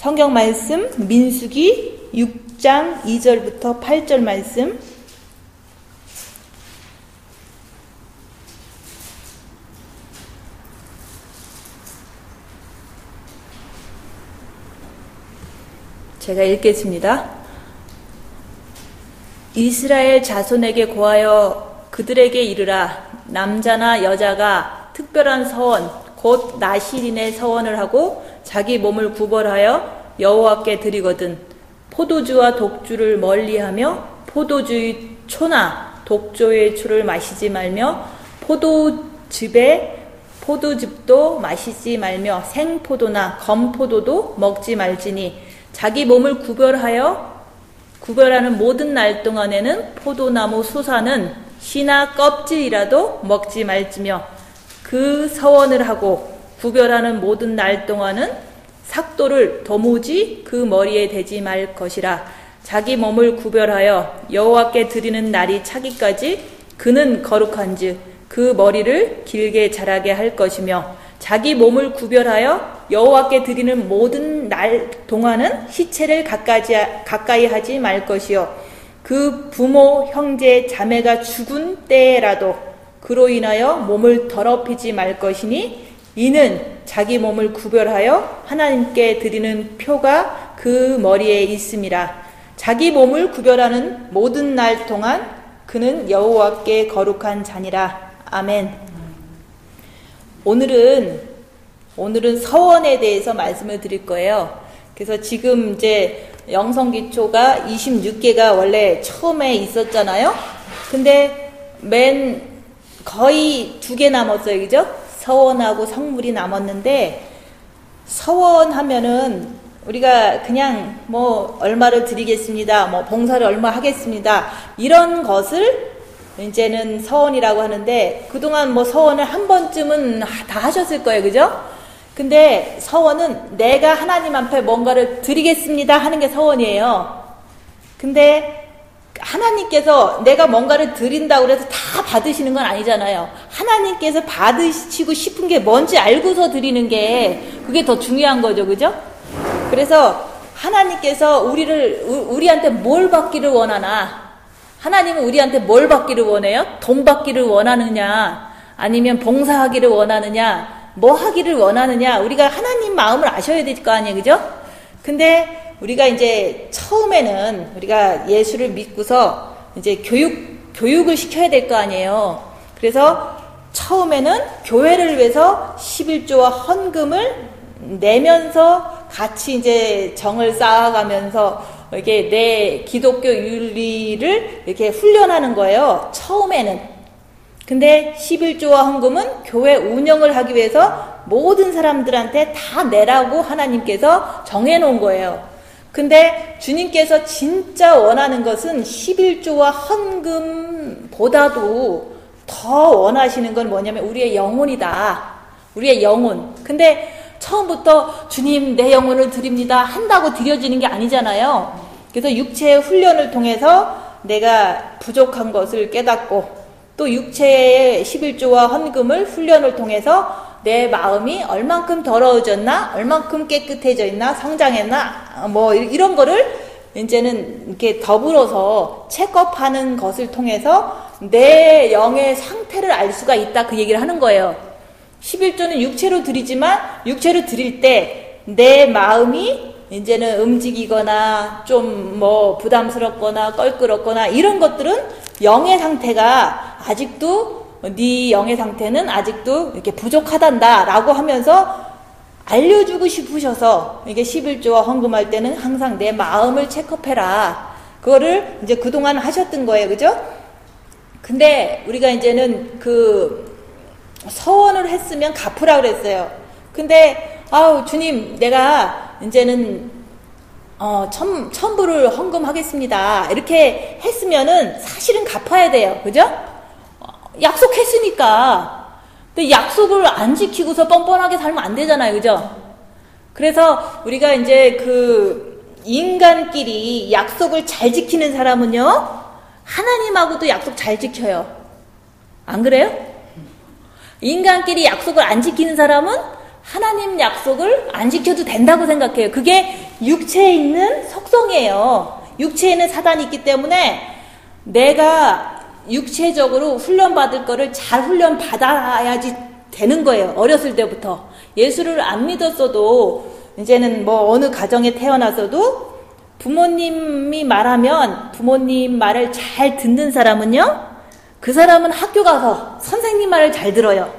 성경 말씀 민수기 6장 2절부터 8절 말씀. 제가 읽겠습니다. 이스라엘 자손에게 고하여 그들에게 이르라. 남자나 여자가 특별한 서원 곧 나실인의 서원을 하고 자기 몸을 구벌하여 여호와께 드리거든 포도주와 독주를 멀리하며 포도주의 초나 독조의 주를 마시지 말며 포도즙도 마시지 말며 생포도나 검포도도 먹지 말지니 자기 몸을 구별하는 모든 날 동안에는 포도나무 수사는 씨나 껍질이라도 먹지 말지며 그 서원을 하고 구별하는 모든 날 동안은 삭도를 도무지 그 머리에 대지 말 것이라. 자기 몸을 구별하여 여호와께 드리는 날이 차기까지 그는 거룩한즉 그 머리를 길게 자라게 할 것이며 자기 몸을 구별하여 여호와께 드리는 모든 날 동안은 시체를 가까이 하지 말 것이요 그 부모 형제 자매가 죽은 때라도 그로 인하여 몸을 더럽히지 말 것이니 이는 자기 몸을 구별하여 하나님께 드리는 표가 그 머리에 있음이라. 자기 몸을 구별하는 모든 날 동안 그는 여호와께 거룩한 자니라. 아멘. 오늘은 서원에 대해서 말씀을 드릴 거예요. 그래서 지금 이제 영성기초가 26개가 원래 처음에 있었잖아요. 근데 거의 2개 남았어요. 그죠? 서원하고 성물이 남았는데, 서원하면은 우리가 그냥 뭐 얼마를 드리겠습니다, 뭐 봉사를 얼마 하겠습니다, 이런 것을 이제는 서원이라고 하는데, 그동안 뭐 서원을 한 번쯤은 다 하셨을 거예요. 그죠? 근데 서원은 내가 하나님 앞에 뭔가를 드리겠습니다 하는 게 서원이에요. 근데 하나님께서 내가 뭔가를 드린다고 해서 다 받으시는 건 아니잖아요. 하나님께서 받으시고 싶은 게 뭔지 알고서 드리는 게 그게 더 중요한 거죠. 그죠? 그래서 하나님께서 우리한테 뭘 받기를 원하나? 하나님은 우리한테 뭘 받기를 원해요? 돈 받기를 원하느냐? 아니면 봉사하기를 원하느냐? 뭐 하기를 원하느냐? 우리가 하나님 마음을 아셔야 될 거 아니에요. 그죠? 근데 우리가 이제 처음에는 우리가 예수를 믿고서 이제 교육을 시켜야 될 거 아니에요. 그래서 처음에는 교회를 위해서 11조와 헌금을 내면서 같이 이제 정을 쌓아가면서 이렇게 내 기독교 윤리를 이렇게 훈련하는 거예요. 처음에는. 근데 11조와 헌금은 교회 운영을 하기 위해서 모든 사람들한테 다 내라고 하나님께서 정해놓은 거예요. 근데 주님께서 진짜 원하는 것은 11조와 헌금보다도 더 원하시는 건 뭐냐면 우리의 영혼이다. 우리의 영혼. 근데 처음부터 주님 내 영혼을 드립니다 한다고 드려지는 게 아니잖아요. 그래서 육체의 훈련을 통해서 내가 부족한 것을 깨닫고 또 육체의 11조와 헌금을 훈련을 통해서 내 마음이 얼만큼 더러워졌나, 얼만큼 깨끗해져 있나, 성장했나, 뭐 이런 거를 이제는 이렇게 더불어서 체크업하는 것을 통해서 내 영의 상태를 알 수가 있다, 그 얘기를 하는 거예요. 11조는 육체로 드리지만 육체로 드릴 때 내 마음이 이제는 움직이거나 좀 뭐 부담스럽거나 껄끄럽거나 이런 것들은 영의 상태가 아직도 네 영의 상태는 아직도 이렇게 부족하단다 라고 하면서 알려주고 싶으셔서 이게 11조와 헌금할 때는 항상 내 마음을 체크해라. 그거를 이제 그동안 하셨던 거예요. 그죠? 근데 우리가 이제는 그 서원을 했으면 갚으라 그랬어요. 근데 주님 내가 이제는 천부를 헌금하겠습니다 이렇게 했으면은 사실은 갚아야 돼요. 그죠? 약속했으니까. 근데 약속을 안 지키고서 뻔뻔하게 살면 안 되잖아요. 그죠? 그래서 우리가 이제 그 인간끼리 약속을 잘 지키는 사람은요, 하나님하고도 약속 잘 지켜요. 안 그래요? 인간끼리 약속을 안 지키는 사람은 하나님 약속을 안 지켜도 된다고 생각해요. 그게 육체에 있는 속성이에요. 육체에 있는 사단이 있기 때문에 내가 육체적으로 훈련받을 거를 잘 훈련받아야지 되는 거예요. 어렸을 때부터. 예수를 안 믿었어도 이제는 뭐 어느 가정에 태어나서도 부모님이 말하면 부모님 말을 잘 듣는 사람은요, 그 사람은 학교 가서 선생님 말을 잘 들어요.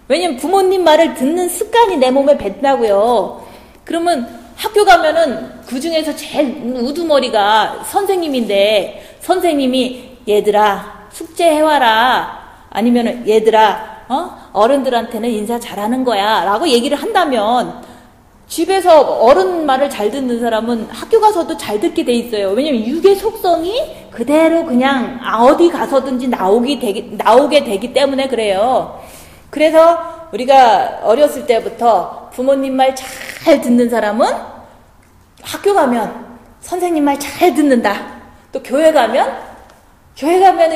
왜냐면 부모님 말을 듣는 습관이 내 몸에 밴다고요. 그러면 학교 가면은 그 중에서 제일 우두머리가 선생님인데, 선생님이 얘들아 숙제해와라, 아니면은 얘들아 어른들한테는 인사 잘하는 거야 라고 얘기를 한다면, 집에서 어른 말을 잘 듣는 사람은 학교 가서도 잘 듣게 돼 있어요. 왜냐면 육의 속성이 그대로 그냥 어디 가서든지 나오게 되기 때문에 그래요. 그래서 우리가 어렸을 때부터 부모님 말 잘 듣는 사람은 학교 가면 선생님 말 잘 듣는다. 또 교회 가면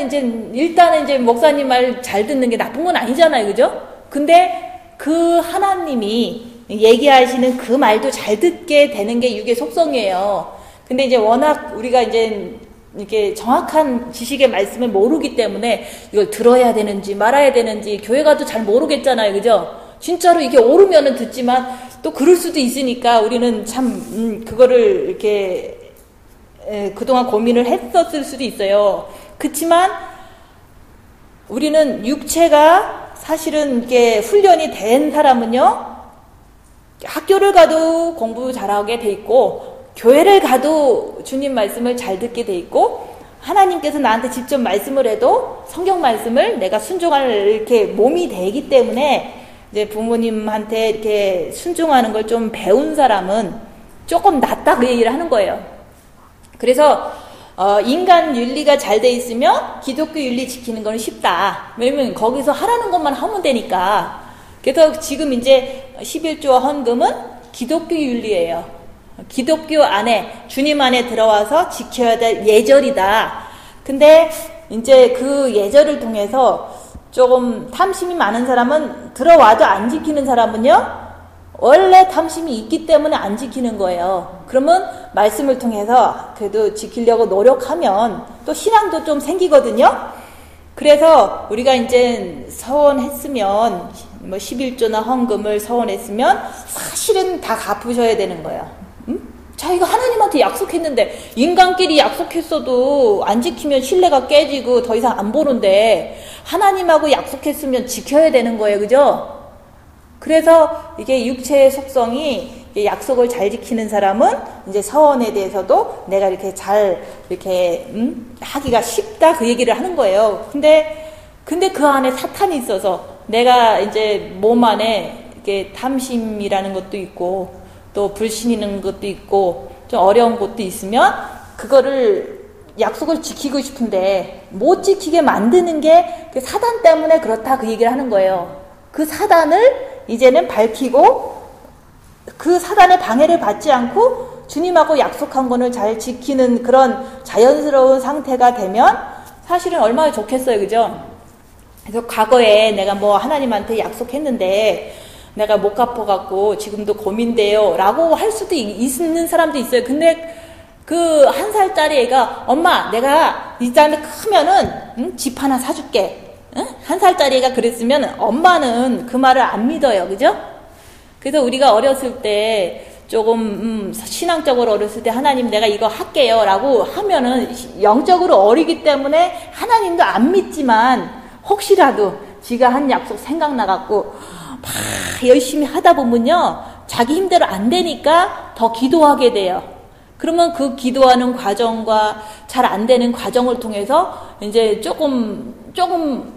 이제 일단은 이제 목사님 말 잘 듣는 게 나쁜 건 아니잖아요. 그죠? 근데 그 하나님이 얘기하시는 그 말도 잘 듣게 되는 게 육의 속성이에요. 근데 이제 워낙 우리가 이제 이렇게 정확한 지식의 말씀을 모르기 때문에 이걸 들어야 되는지 말아야 되는지 교회 가도 잘 모르겠잖아요. 그죠? 진짜로 이게 옳으면은 듣지만 또 그럴 수도 있으니까 우리는 참 그거를 이렇게 그동안 고민을 했었을 수도 있어요. 그치만 우리는 육체가 사실은 이게 훈련이 된 사람은요, 학교를 가도 공부 잘하게 돼 있고, 교회를 가도 주님 말씀을 잘 듣게 돼 있고, 하나님께서 나한테 직접 말씀을 해도 성경 말씀을 내가 순종할 이렇게 몸이 되기 때문에, 이제 부모님한테 이렇게 순종하는 걸 좀 배운 사람은 조금 낫다 그 얘기를 하는 거예요. 그래서 인간 윤리가 잘 돼 있으면 기독교 윤리 지키는 건 쉽다. 왜냐면 거기서 하라는 것만 하면 되니까. 그래서 지금 이제 11조와 헌금은 기독교 윤리예요. 기독교 안에, 주님 안에 들어와서 지켜야 될 예절이다. 근데 이제 그 예절을 통해서 조금 탐심이 많은 사람은, 들어와도 안 지키는 사람은요, 원래 탐심이 있기 때문에 안 지키는 거예요. 그러면 말씀을 통해서 그래도 지키려고 노력하면 또 신앙도 좀 생기거든요. 그래서 우리가 이제 서원했으면, 뭐 11조나 헌금을 서원했으면 사실은 다 갚으셔야 되는 거예요. 자, 이거 하나님한테 약속했는데, 인간끼리 약속했어도 안 지키면 신뢰가 깨지고 더 이상 안 보는데, 하나님하고 약속했으면 지켜야 되는 거예요. 그죠? 그래서 이게 육체의 속성이, 약속을 잘 지키는 사람은 이제 서원에 대해서도 내가 이렇게 잘 이렇게 하기가 쉽다 그 얘기를 하는 거예요. 근데 그 안에 사탄이 있어서 내가 이제 몸 안에 이렇게 탐심이라는 것도 있고 또 불신이라는 것도 있고 좀 어려운 것도 있으면 그거를 약속을 지키고 싶은데 못 지키게 만드는 게 그 사단 때문에 그렇다 그 얘기를 하는 거예요. 그 사단을 이제는 밝히고 그 사단의 방해를 받지 않고 주님하고 약속한 거를 잘 지키는 그런 자연스러운 상태가 되면 사실은 얼마나 좋겠어요. 그죠? 그래서 과거에 내가 뭐 하나님한테 약속했는데 내가 못 갚아갖고 지금도 고민돼요 라고 할 수도 있는 사람도 있어요. 근데 그 1살짜리 애가 엄마 내가 이 다음에 크면은 집 하나 사줄게. 1살짜리 애가 그랬으면 엄마는 그 말을 안 믿어요. 그죠? 그래서 우리가 어렸을 때 조금 신앙적으로 어렸을 때 하나님 내가 이거 할게요 라고 하면은 영적으로 어리기 때문에 하나님도 안 믿지만 혹시라도 지가 한 약속 생각나갖고 막 열심히 하다 보면요 자기 힘대로 안 되니까 더 기도하게 돼요. 그러면 그 기도하는 과정과 잘 안 되는 과정을 통해서 이제 조금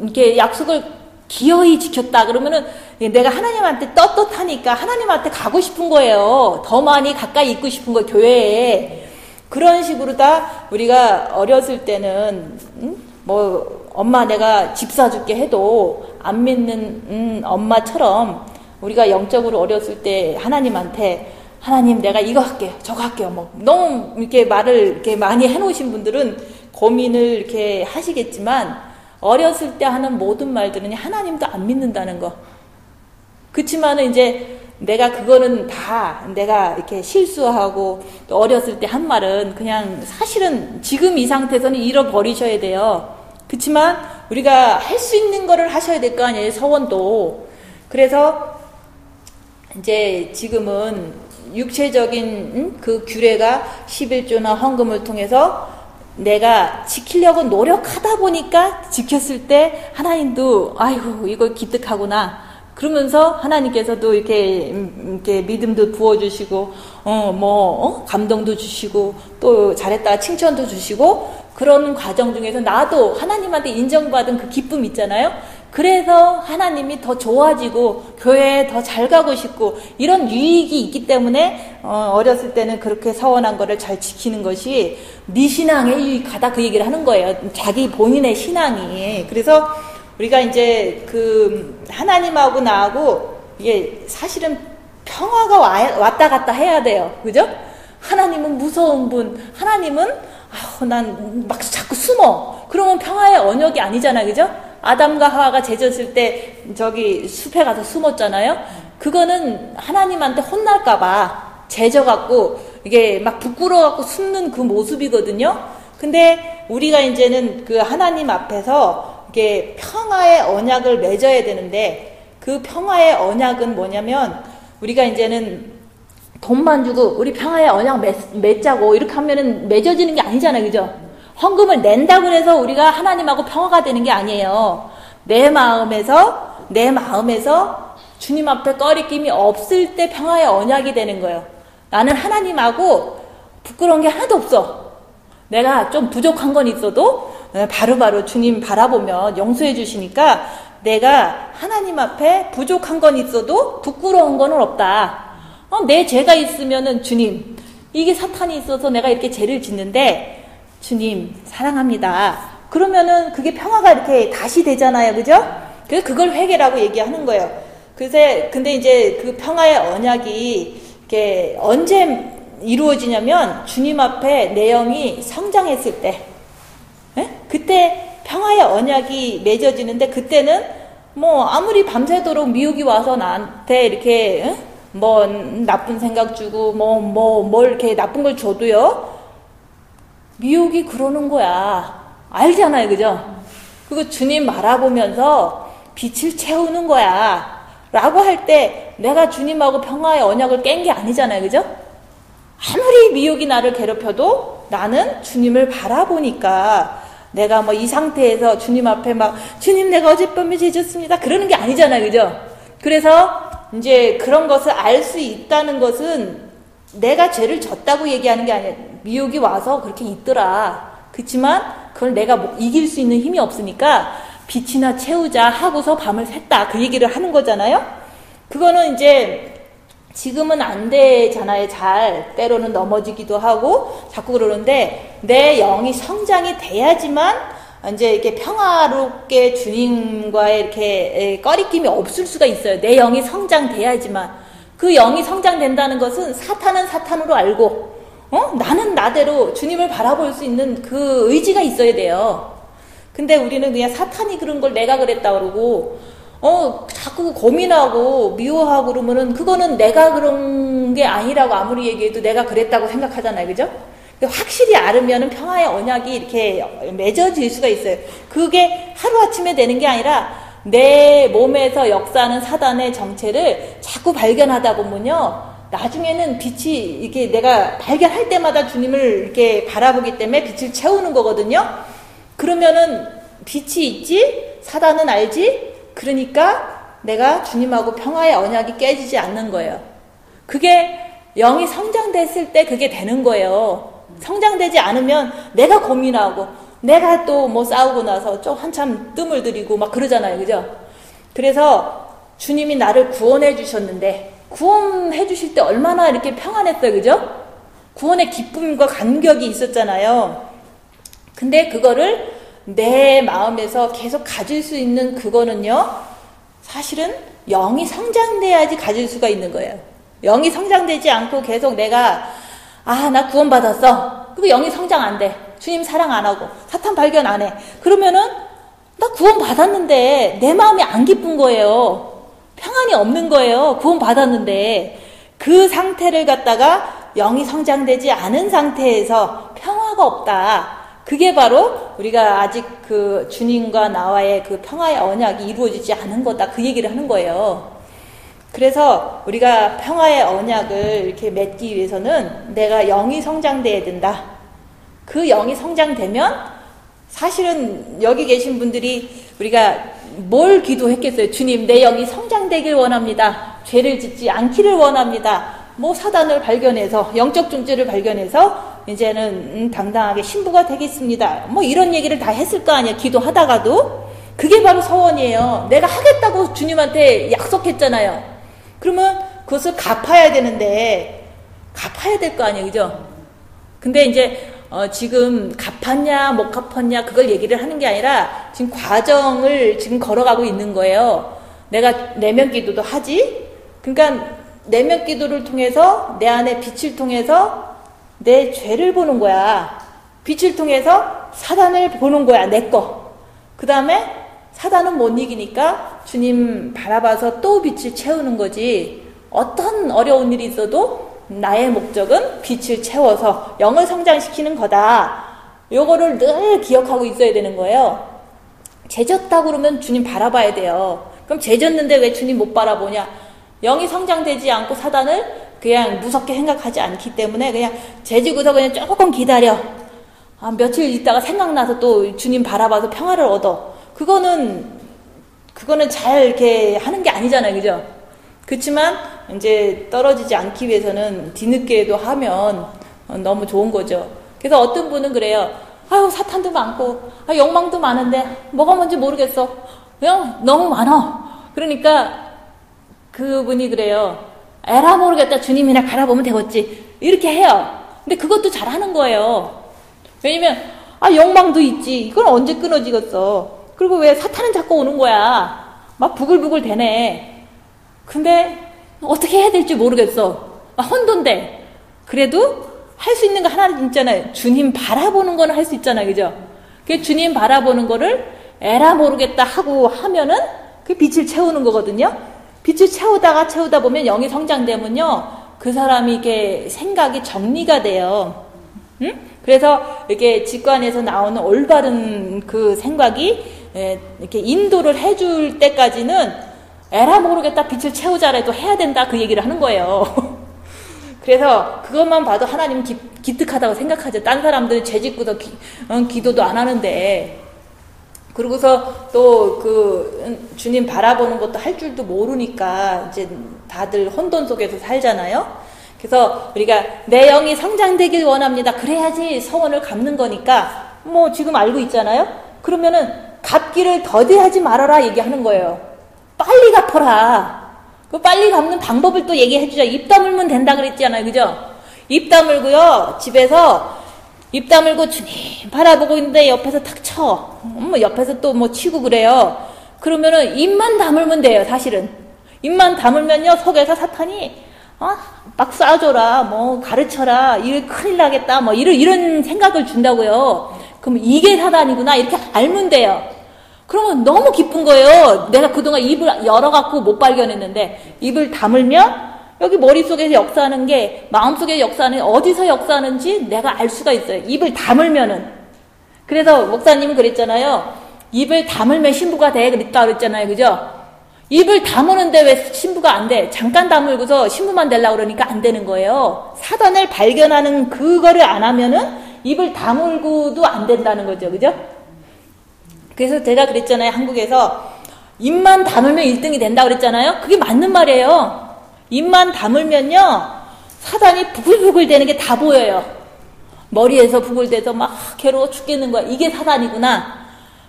이렇게 약속을 기어이 지켰다 그러면은 내가 하나님한테 떳떳하니까 하나님한테 가고 싶은 거예요. 더 많이 가까이 있고 싶은 거예요. 교회에. 그런 식으로 다 우리가 어렸을 때는 뭐 엄마 내가 집 사줄게 해도 안 믿는 엄마처럼 우리가 영적으로 어렸을 때 하나님한테 하나님 내가 이거 할게요 저거 할게요 뭐 너무 이렇게 말을 이렇게 많이 해놓으신 분들은 고민을 이렇게 하시겠지만 어렸을 때 하는 모든 말들은 하나님도 안 믿는다는 거. 그치만은 이제 내가 그거는 다 내가 이렇게 실수하고 또 어렸을 때 한 말은 그냥 사실은 지금 이 상태에서는 잃어버리셔야 돼요. 그렇지만 우리가 할 수 있는 거를 하셔야 될 거 아니에요, 서원도. 그래서 이제 지금은 육체적인 그 규례가 11조나 헌금을 통해서 내가 지키려고 노력하다 보니까 지켰을 때 하나님도 아이고 이거 기특하구나 그러면서 하나님께서도 이렇게 믿음도 부어주시고 감동도 주시고 또 잘했다 칭찬도 주시고 그런 과정 중에서 나도 하나님한테 인정받은 그 기쁨 있잖아요. 그래서 하나님이 더 좋아지고 교회에 더 잘 가고 싶고 이런 유익이 있기 때문에 어렸을 때는 그렇게 서원한 거를 잘 지키는 것이 네 신앙에 유익하다 그 얘기를 하는 거예요. 자기 본인의 신앙이. 그래서 우리가 이제 그 하나님하고 나하고 이게 사실은 평화가 왔다 갔다 해야 돼요. 그죠? 하나님은 무서운 분, 하나님은 난 막 자꾸 숨어. 그러면 평화의 언역이 아니잖아요. 그죠? 아담과 하와가 죄졌을 때 저기 숲에 가서 숨었잖아요. 그거는 하나님한테 혼날까봐 죄져갖고 이게 막 부끄러워갖고 숨는 그 모습이거든요. 근데 우리가 이제는 그 하나님 앞에서 이게 평화의 언약을 맺어야 되는데 그 평화의 언약은 뭐냐면 우리가 이제는 돈만 주고 우리 평화의 언약 맺자고 이렇게 하면은 맺어지는 게 아니잖아요. 그죠? 헌금을 낸다고 해서 우리가 하나님하고 평화가 되는 게 아니에요. 내 마음에서 주님 앞에 꺼리낌이 없을 때 평화의 언약이 되는 거예요. 나는 하나님하고 부끄러운 게 하나도 없어. 내가 좀 부족한 건 있어도 바로바로 주님 바라보면 용서해 주시니까 내가 하나님 앞에 부족한 건 있어도 부끄러운 거는 없다. 내 죄가 있으면은 주님, 이게 사탄이 있어서 내가 이렇게 죄를 짓는데 주님 사랑합니다. 그러면은 그게 평화가 이렇게 다시 되잖아요. 그죠? 그래서 그걸 회개라고 얘기하는 거예요. 근데 이제 그 평화의 언약이 이렇게 언제 이루어지냐면 주님 앞에 내 영이 성장했을 때. 그때 평화의 언약이 맺어지는데 그때는 뭐 아무리 밤새도록 미혹이 와서 나한테 이렇게 뭐 나쁜 생각 주고 뭘 이렇게 나쁜 걸 줘도요. 미혹이 그러는 거야. 알잖아요. 그죠? 그거 주님 바라보면서 빛을 채우는 거야. 라고 할 때 내가 주님하고 평화의 언약을 깬 게 아니잖아요. 그죠? 아무리 미혹이 나를 괴롭혀도 나는 주님을 바라보니까 내가 뭐 이 상태에서 주님 앞에 막 주님 내가 어젯밤에 죄 졌습니다. 그러는 게 아니잖아요. 그죠? 그래서 이제 그런 것을 알 수 있다는 것은 내가 죄를 졌다고 얘기하는 게 아니에요. 미혹이 와서 그렇게 있더라. 그렇지만 그걸 내가 뭐 이길 수 있는 힘이 없으니까 빛이나 채우자 하고서 밤을 샜다. 그 얘기를 하는 거잖아요. 그거는 이제 지금은 안 되잖아요. 잘 때로는 넘어지기도 하고 자꾸 그러는데 내 영이 성장이 돼야지만 이제 이렇게 평화롭게 주님과의 이렇게 꺼리낌이 없을 수가 있어요. 내 영이 성장돼야지만. 그 영이 성장된다는 것은 사탄은 사탄으로 알고 나는 나대로 주님을 바라볼 수 있는 그 의지가 있어야 돼요. 근데 우리는 그냥 사탄이 그런 걸 내가 그랬다 그러고 자꾸 고민하고 미워하고 그러면은 그거는 내가 그런 게 아니라고 아무리 얘기해도 내가 그랬다고 생각하잖아요. 그죠? 확실히 알으면은 평화의 언약이 이렇게 맺어질 수가 있어요. 그게 하루아침에 되는 게 아니라 내 몸에서 역사하는 사단의 정체를 자꾸 발견하다 보면요. 나중에는 빛이 이렇게 내가 발견할 때마다 주님을 이렇게 바라보기 때문에 빛을 채우는 거거든요. 그러면은 빛이 있지? 사단은 알지? 그러니까 내가 주님하고 평화의 언약이 깨지지 않는 거예요. 그게 영이 성장됐을 때 그게 되는 거예요. 성장되지 않으면 내가 고민하고 내가 또 뭐 싸우고 나서 좀 한참 뜸을 들이고 막 그러잖아요. 그죠? 그래서 주님이 나를 구원해 주셨는데 구원해 주실 때 얼마나 이렇게 평안했어요. 그죠? 구원의 기쁨과 감격이 있었잖아요. 근데 그거를 내 마음에서 계속 가질 수 있는 그거는요. 사실은 영이 성장돼야지 가질 수가 있는 거예요. 영이 성장되지 않고 계속 내가 나 구원받았어. 그리고 영이 성장 안 돼. 주님 사랑 안 하고 사탄 발견 안 해. 그러면은 나 구원받았는데 내 마음이 안 기쁜 거예요. 평안이 없는 거예요. 구원 받았는데 그 상태를 갖다가 영이 성장되지 않은 상태에서 평화가 없다. 그게 바로 우리가 아직 그 주님과 나와의 그 평화의 언약이 이루어지지 않은 거다. 그 얘기를 하는 거예요. 그래서 우리가 평화의 언약을 이렇게 맺기 위해서는 내가 영이 성장돼야 된다. 그 영이 성장되면 사실은 여기 계신 분들이 우리가 뭘 기도했겠어요? 주님, 내 영이 성장되길 원합니다. 죄를 짓지 않기를 원합니다. 뭐 사단을 발견해서, 영적 존재를 발견해서 이제는 당당하게 신부가 되겠습니다. 뭐 이런 얘기를 다 했을 거 아니야. 기도하다가도. 그게 바로 서원이에요. 내가 하겠다고 주님한테 약속했잖아요. 그러면 그것을 갚아야 되는데 갚아야 될 거 아니에요. 그죠? 근데 이제 지금 갚았냐 못 갚았냐 그걸 얘기를 하는 게 아니라 지금 과정을 지금 걸어가고 있는 거예요. 내가 내면 기도도 하지. 그러니까 내면 기도를 통해서 내 안에 빛을 통해서 내 죄를 보는 거야. 빛을 통해서 사단을 보는 거야. 내 거. 그 다음에 사단은 못 이기니까 주님 바라봐서 또 빛을 채우는 거지. 어떤 어려운 일이 있어도 나의 목적은 빛을 채워서 영을 성장시키는 거다. 요거를 늘 기억하고 있어야 되는 거예요. 죄졌다고 그러면 주님 바라봐야 돼요. 그럼 죄졌는데 왜 주님 못 바라보냐? 영이 성장되지 않고 사단을 그냥 무섭게 생각하지 않기 때문에 그냥 죄지고서 그냥 조금 기다려. 며칠 있다가 생각나서 또 주님 바라봐서 평화를 얻어. 그거는 잘 이렇게 하는 게 아니잖아요. 그죠? 그렇지만 이제 떨어지지 않기 위해서는 뒤늦게도 하면 너무 좋은 거죠. 그래서 어떤 분은 그래요. 아유, 사탄도 많고 욕망도 많은데 뭐가 뭔지 모르겠어. 그냥 너무 많아. 그러니까 그분이 그래요. 에라 모르겠다. 주님이나 바라보면 되겠지. 이렇게 해요. 근데 그것도 잘하는 거예요. 왜냐면 욕망도 있지. 이건 언제 끊어지겠어. 그리고 왜 사탄은 자꾸 오는 거야. 막 부글부글 대네. 근데 어떻게 해야 될지 모르겠어. 혼돈돼. 그래도 할 수 있는 거 하나 있잖아요. 주님 바라보는 거는 할 수 있잖아요. 그죠? 그 주님 바라보는 거를 에라 모르겠다 하고 하면은 그 빛을 채우는 거거든요. 빛을 채우다 보면 영이 성장되면요. 그 사람이 이렇게 생각이 정리가 돼요. 응? 그래서 이렇게 직관에서 나오는 올바른 그 생각이 이렇게 인도를 해줄 때까지는 에라 모르겠다 빛을 채우자라도 해야 된다 그 얘기를 하는 거예요. 그래서 그것만 봐도 하나님 기특하다고 생각하죠. 딴 사람들은 죄짓고도 기도도 안 하는데 그러고서 또 그 주님 바라보는 것도 할 줄도 모르니까 이제 다들 혼돈 속에서 살잖아요. 그래서 우리가 내 영이 성장되길 원합니다. 그래야지 서원을 갚는 거니까 뭐 지금 알고 있잖아요. 그러면은 갚기를 더디하지 말아라 얘기하는 거예요. 빨리 갚아라. 그 빨리 갚는 방법을 또 얘기해 주자. 입 다물면 된다 그랬잖아요. 그죠? 입 다물고요. 집에서 입 다물고 주님 바라보고 있는데 옆에서 탁 쳐. 옆에서 또 뭐 치고 그래요. 그러면은 입만 다물면 돼요. 사실은. 입만 다물면요. 속에서 사탄이 막 쏴줘라. 뭐 가르쳐라. 이래 큰일 나겠다. 뭐 이런 생각을 준다고요. 그럼 이게 사단이구나. 이렇게 알면 돼요. 그러면 너무 기쁜 거예요. 내가 그동안 입을 열어갖고 못 발견했는데 입을 다물면 여기 머릿속에서 역사하는 게 마음속에 역사하는 어디서 역사하는지 내가 알 수가 있어요. 입을 다물면은. 그래서 목사님은 그랬잖아요. 입을 다물면 신부가 돼 그랬다 그랬잖아요. 그죠? 입을 다무는데 왜 신부가 안 돼? 잠깐 다물고서 신부만 되려고 그러니까 안 되는 거예요. 사단을 발견하는 그거를 안 하면은 입을 다물고도 안 된다는 거죠. 그죠? 그래서 제가 그랬잖아요. 한국에서 입만 다물면 1등이 된다고 그랬잖아요. 그게 맞는 말이에요. 입만 다물면요. 사단이 부글부글 되는 게 다 보여요. 머리에서 부글대서 막 괴로워 죽겠는 거야. 이게 사단이구나.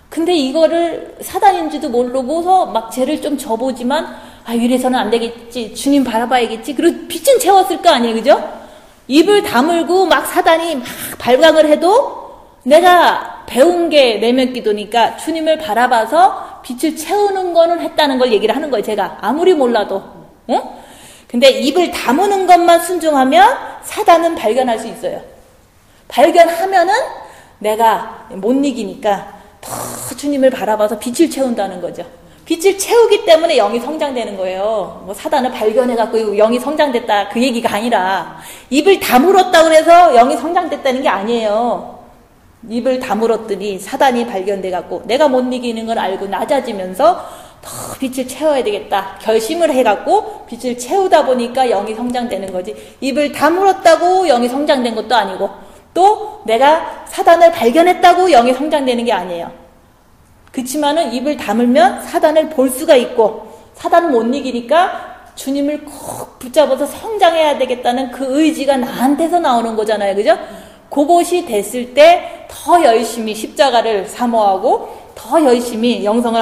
근데 이거를 사단인지도 모르고서 막 죄를 좀 져보지만 이래서는 안 되겠지. 주님 바라봐야겠지. 그리고 빛은 채웠을 거 아니에요. 그죠? 입을 다물고 막 사단이 막 발광을 해도 내가 배운 게 내면 기도니까 주님을 바라봐서 빛을 채우는 거는 했다는 걸 얘기를 하는 거예요. 제가 아무리 몰라도. 근데 입을 다무는 것만 순종하면 사단은 발견할 수 있어요. 발견하면은 내가 못 이기니까 더 주님을 바라봐서 빛을 채운다는 거죠. 빛을 채우기 때문에 영이 성장되는 거예요. 뭐 사단을 발견해갖고 영이 성장됐다 그 얘기가 아니라 입을 다물었다고 해서 영이 성장됐다는 게 아니에요. 입을 다물었더니 사단이 발견돼갖고 내가 못 이기는 걸 알고 낮아지면서 더 빛을 채워야 되겠다 결심을 해갖고 빛을 채우다 보니까 영이 성장되는 거지. 입을 다물었다고 영이 성장된 것도 아니고 또 내가 사단을 발견했다고 영이 성장되는 게 아니에요. 그치만은 입을 다물면 사단을 볼 수가 있고 사단을 못 이기니까 주님을 꼭 붙잡아서 성장해야 되겠다는 그 의지가 나한테서 나오는 거잖아요. 그죠? 그것이 됐을 때 더 열심히 십자가를 사모하고 더 열심히 영성을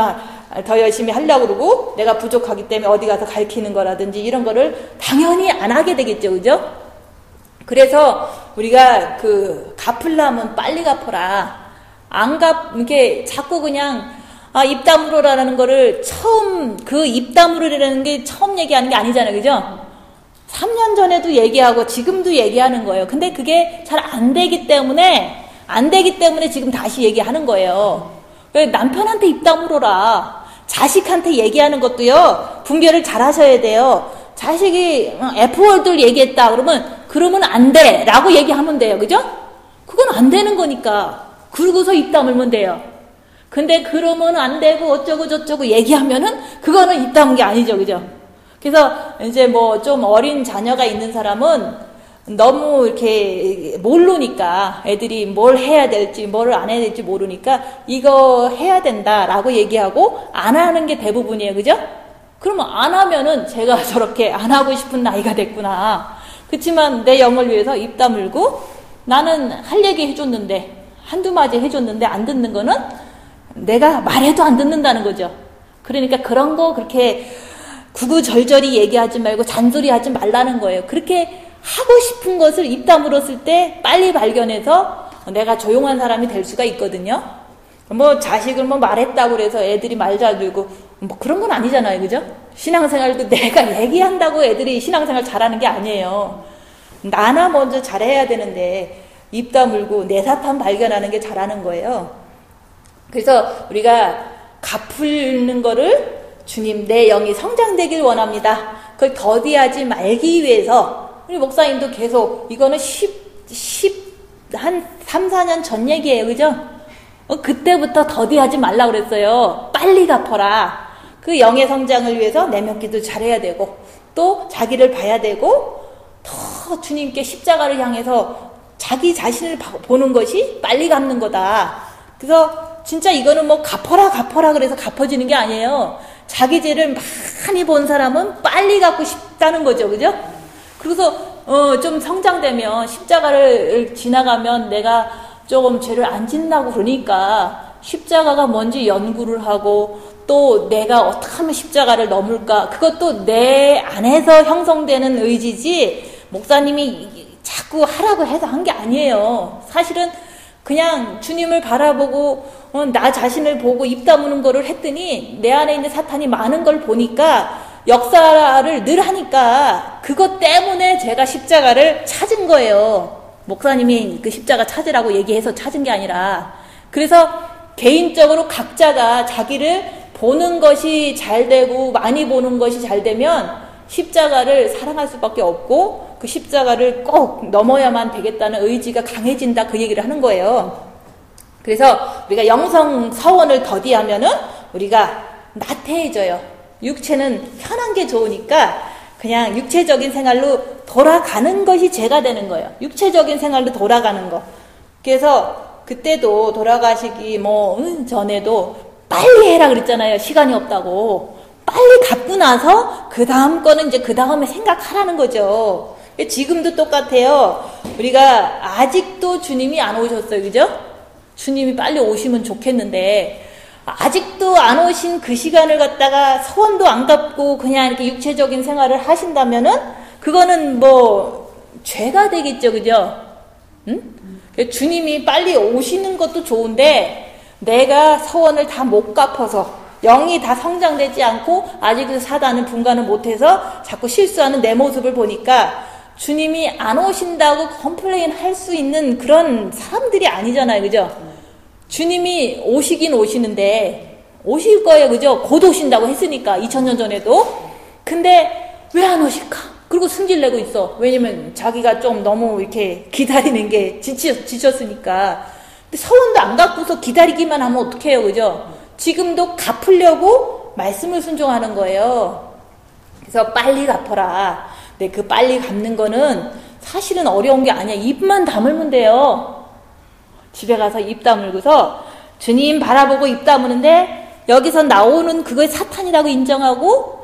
더 열심히 하려고 그러고 내가 부족하기 때문에 어디 가서 가르치는 거라든지 이런 거를 당연히 안 하게 되겠죠. 그죠? 그래서 우리가 갚으려면 빨리 갚아라. 이렇게 자꾸 그냥, 입 다물어라는 거를 입 다물으라는 게 처음 얘기하는 게 아니잖아요. 그죠? 3년 전에도 얘기하고 지금도 얘기하는 거예요. 근데 그게 잘 안 되기 때문에 지금 다시 얘기하는 거예요. 남편한테 입 다물어라. 자식한테 얘기하는 것도요, 분별을 잘 하셔야 돼요. 자식이 F월드를 얘기했다. 그러면 안 돼. 라고 얘기하면 돼요. 그죠? 그건 안 되는 거니까. 그러고서 입 다물면 돼요. 근데 그러면 안 되고 어쩌고 저쩌고 얘기하면은 그거는 입 다문 게 아니죠. 그죠? 그래서 이제 뭐 좀 어린 자녀가 있는 사람은 너무 이렇게 모르니까 애들이 뭘 해야 될지 뭐를 안 해야 될지 모르니까 이거 해야 된다라고 얘기하고 안 하는 게 대부분이에요. 그죠? 그러면 안 하면은 제가 저렇게 안 하고 싶은 나이가 됐구나. 그치만 내 영을 위해서 입 다물고 나는 할 얘기 해줬는데 한두 마디 해줬는데 안 듣는 거는 내가 말해도 안 듣는다는 거죠. 그러니까 그런 거 그렇게 구구절절히 얘기하지 말고 잔소리하지 말라는 거예요. 그렇게 하고 싶은 것을 입 다물었을 때 빨리 발견해서 내가 조용한 사람이 될 수가 있거든요. 뭐 자식을 뭐 말했다고 그래서 애들이 말 잘 들고 뭐 그런 건 아니잖아요. 그죠? 신앙생활도 내가 얘기한다고 애들이 신앙생활 잘하는 게 아니에요. 나나 먼저 잘해야 되는데 입 다물고 내 사탄 발견하는 게 잘하는 거예요. 그래서 우리가 갚는 거를 주님 내 영이 성장되길 원합니다. 그걸 더디하지 말기 위해서 우리 목사님도 계속 이거는 한 3, 4년 전 얘기예요. 그죠? 그때부터 더디하지 말라고 그랬어요. 빨리 갚아라. 그 영의 성장을 위해서 내면기도 잘해야 되고 또 자기를 봐야 되고 더 주님께 십자가를 향해서 자기 자신을 보는 것이 빨리 갚는 거다. 그래서 진짜 이거는 뭐 갚아라 그래서 갚아지는 게 아니에요. 자기 죄를 많이 본 사람은 빨리 갚고 싶다는 거죠. 그죠? 그래서 좀 성장되면 십자가를 지나가면 내가 조금 죄를 안 짓나고 그러니까 십자가가 뭔지 연구를 하고 또 내가 어떻게 하면 십자가를 넘을까 그것도 내 안에서 형성되는 의지지 목사님이 자꾸 하라고 해서 한 게 아니에요. 사실은 그냥 주님을 바라보고 나 자신을 보고 입 다무는 거를 했더니 내 안에 있는 사탄이 많은 걸 보니까 역사를 늘 하니까 그것 때문에 제가 십자가를 찾은 거예요. 목사님이 그 십자가 찾으라고 얘기해서 찾은 게 아니라. 그래서 개인적으로 각자가 자기를 보는 것이 잘 되고 많이 보는 것이 잘 되면 십자가를 사랑할 수밖에 없고 그 십자가를 꼭 넘어야만 되겠다는 의지가 강해진다 그 얘기를 하는 거예요. 그래서 우리가 영성 서원을 더디하면은 우리가 나태해져요. 육체는 편한 게 좋으니까 그냥 육체적인 생활로 돌아가는 것이 죄가 되는 거예요. 육체적인 생활로 돌아가는 거. 그래서 그때도 돌아가시기 전에도 빨리 해라 그랬잖아요. 시간이 없다고. 빨리 갚고 나서 그 다음 거는 이제 그 다음에 생각하라는 거죠. 지금도 똑같아요. 우리가 아직도 주님이 안 오셨어요. 그죠? 주님이 빨리 오시면 좋겠는데 아직도 안 오신 그 시간을 갖다가 서원도 안 갚고 그냥 이렇게 육체적인 생활을 하신다면은 그거는 죄가 되겠죠. 그죠? 응? 주님이 빨리 오시는 것도 좋은데 내가 서원을 다 못 갚아서 영이 다 성장되지 않고 아직도 사단은 분간을 못해서 자꾸 실수하는 내 모습을 보니까 주님이 안 오신다고 컴플레인 할 수 있는 그런 사람들이 아니잖아요. 그죠? 주님이 오시긴 오시는데 오실 거예요. 그죠? 곧 오신다고 했으니까 2000년 전에도. 근데 왜 안 오실까? 그리고 승질내고 있어. 왜냐면 자기가 좀 너무 이렇게 기다리는 게 지쳤으니까. 근데 서원도 안 갚고서 기다리기만 하면 어떡해요. 그죠? 지금도 갚으려고 말씀을 순종하는 거예요. 그래서 빨리 갚아라. 근데 그 빨리 갚는 거는 사실은 어려운 게 아니야. 입만 다물면 돼요. 집에 가서 입 다물고서 주님 바라보고 입 다무는데 여기서 나오는 그걸 사탄이라고 인정하고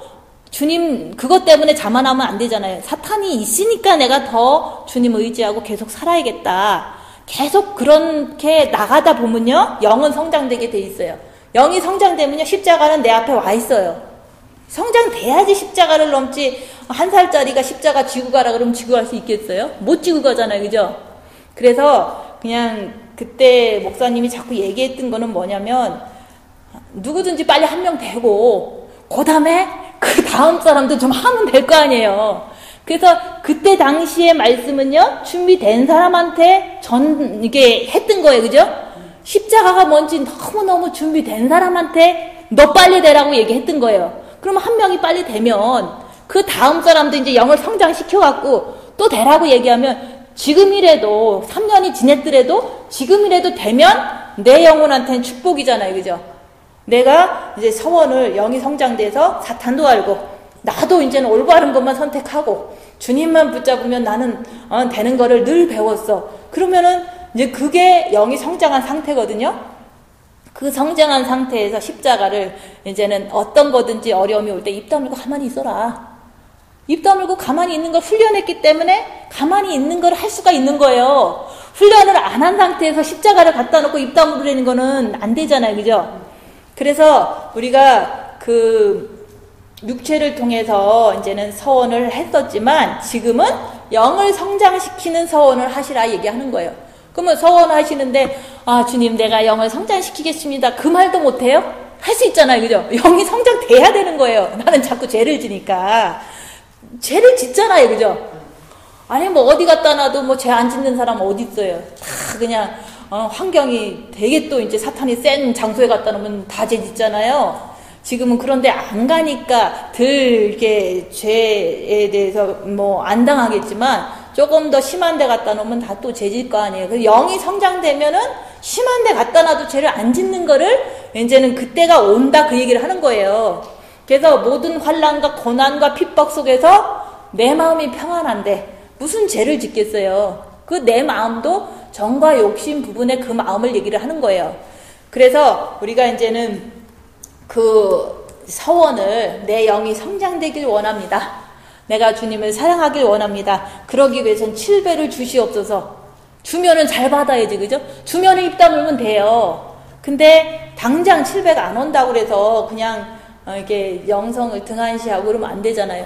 주님 그것 때문에 자만하면 안 되잖아요. 사탄이 있으니까 내가 더 주님 의지하고 계속 살아야겠다. 계속 그렇게 나가다 보면요. 영은 성장되게 돼 있어요. 영이 성장되면요. 십자가는 내 앞에 와 있어요. 성장돼야지 십자가를 넘지. 1살짜리가 십자가 지고 가라 그러면 지고 갈 수 있겠어요? 못 지고 가잖아요. 그죠? 그래서 그냥 그때 목사님이 자꾸 얘기했던 거는 뭐냐면 누구든지 빨리 한 명 되고 그 다음에 그 다음 사람도 좀 하면 될 거 아니에요. 그래서 그때 당시의 말씀은요. 준비된 사람한테 이게 했던 거예요. 그죠? 십자가가 뭔지 너무너무 준비된 사람한테 너 빨리 되라고 얘기했던 거예요. 그러면 한 명이 빨리 되면 그 다음 사람도 이제 영을 성장시켜갖고 또 되라고 얘기하면 지금이라도 3년이 지냈더라도 지금이라도 되면 내 영혼한테는 축복이잖아요. 그죠? 내가 이제 서원을 영이 성장돼서 사탄도 알고 나도 이제는 올바른 것만 선택하고 주님만 붙잡으면 나는 되는 거를 늘 배웠어. 그러면은 이제 그게 영이 성장한 상태거든요. 그 성장한 상태에서 십자가를 이제는 어떤 거든지 어려움이 올 때 입 다물고 가만히 있어라. 입 다물고 가만히 있는 걸 훈련했기 때문에 가만히 있는 걸 할 수가 있는 거예요. 훈련을 안 한 상태에서 십자가를 갖다 놓고 입 다물으려는 거는 안 되잖아요. 그죠? 그래서 우리가 그 육체를 통해서 이제는 서원을 했었지만 지금은 영을 성장시키는 서원을 하시라 얘기하는 거예요. 그러면 서원하시는데 주님 내가 영을 성장시키겠습니다. 그 말도 못해요? 할 수 있잖아요. 그죠? 영이 성장돼야 되는 거예요. 나는 자꾸 죄를 지니까. 죄를 짓잖아요. 그죠? 아니 뭐 어디 갖다 놔도 뭐 죄 안 짓는 사람 어디 있어요. 다 그냥 환경이 되게 또 이제 사탄이 센 장소에 갖다 놓으면 다 죄 짓잖아요. 지금은 그런데 안 가니까 덜 이렇게 죄에 대해서 뭐 안 당하겠지만 조금 더 심한 데 갖다 놓으면 다 또 죄 질 거 아니에요. 그래서 영이 성장되면은 심한 데 갖다 놔도 죄를 안 짓는 거를 이제는 그때가 온다 그 얘기를 하는 거예요. 그래서 모든 환난과 고난과 핍박 속에서 내 마음이 평안한데 무슨 죄를 짓겠어요. 그 내 마음도 정과 욕심 부분에 그 마음을 얘기를 하는 거예요. 그래서 우리가 이제는 그 서원을 내 영이 성장되길 원합니다. 내가 주님을 사랑하길 원합니다. 그러기 위해서는 7배를 주시옵소서. 주면은 잘 받아야지. 그죠? 주면은 입 다물면 돼요. 근데 당장 7배가 안 온다고 그래서 그냥 이렇게 영성을 등한시하고 그러면 안 되잖아요.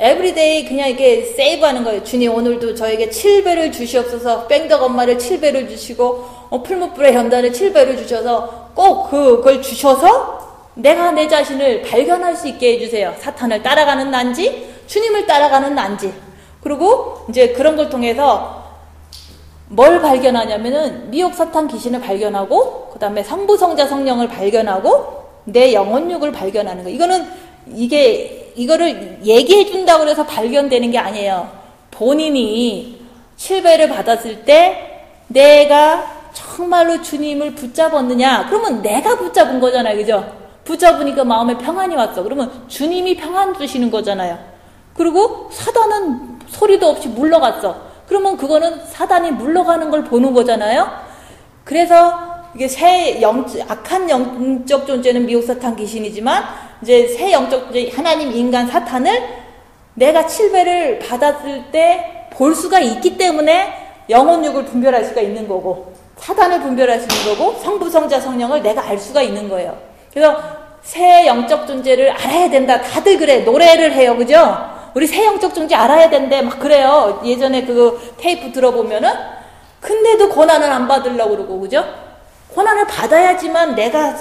에브리데이 그냥 이렇게 세이브하는 거예요. 주님 오늘도 저에게 7배를 주시옵소서. 뺑덕 엄마를 7배를 주시고 풀무불의 연단을 7배를 주셔서 꼭 그걸 주셔서 내가 내 자신을 발견할 수 있게 해주세요. 사탄을 따라가는 난지 주님을 따라가는 난지. 그리고 이제 그런 걸 통해서 뭘 발견하냐면은 미혹 사탄 귀신을 발견하고 그 다음에 성부성자 성령을 발견하고 내 영혼육을 발견하는 거. 이거를 얘기해 준다고 해서 발견되는 게 아니에요. 본인이 7배를 받았을 때 내가 정말로 주님을 붙잡았느냐? 그러면 내가 붙잡은 거잖아요. 그죠? 붙잡으니까 마음에 평안이 왔어. 그러면 주님이 평안 주시는 거잖아요. 그리고 사단은 소리도 없이 물러갔어. 그러면 그거는 사단이 물러가는 걸 보는 거잖아요. 그래서 이게 악한 영적 존재는 미혹 사탄 귀신이지만 이제 새 영적 존재 하나님 인간 사탄을 내가 7배를 받았을 때 볼 수가 있기 때문에 영혼육을 분별할 수가 있는 거고 사단을 분별할 수 있는 거고 성부성자 성령을 내가 알 수가 있는 거예요. 그래서 새 영적 존재를 알아야 된다. 다들 그래. 노래를 해요. 그죠? 우리 새 영적 존재 알아야 된대. 막 그래요. 예전에 그 테이프 들어보면은. 근데도 고난을 안 받으려고 그러고, 그죠? 고난을 받아야지만 내가,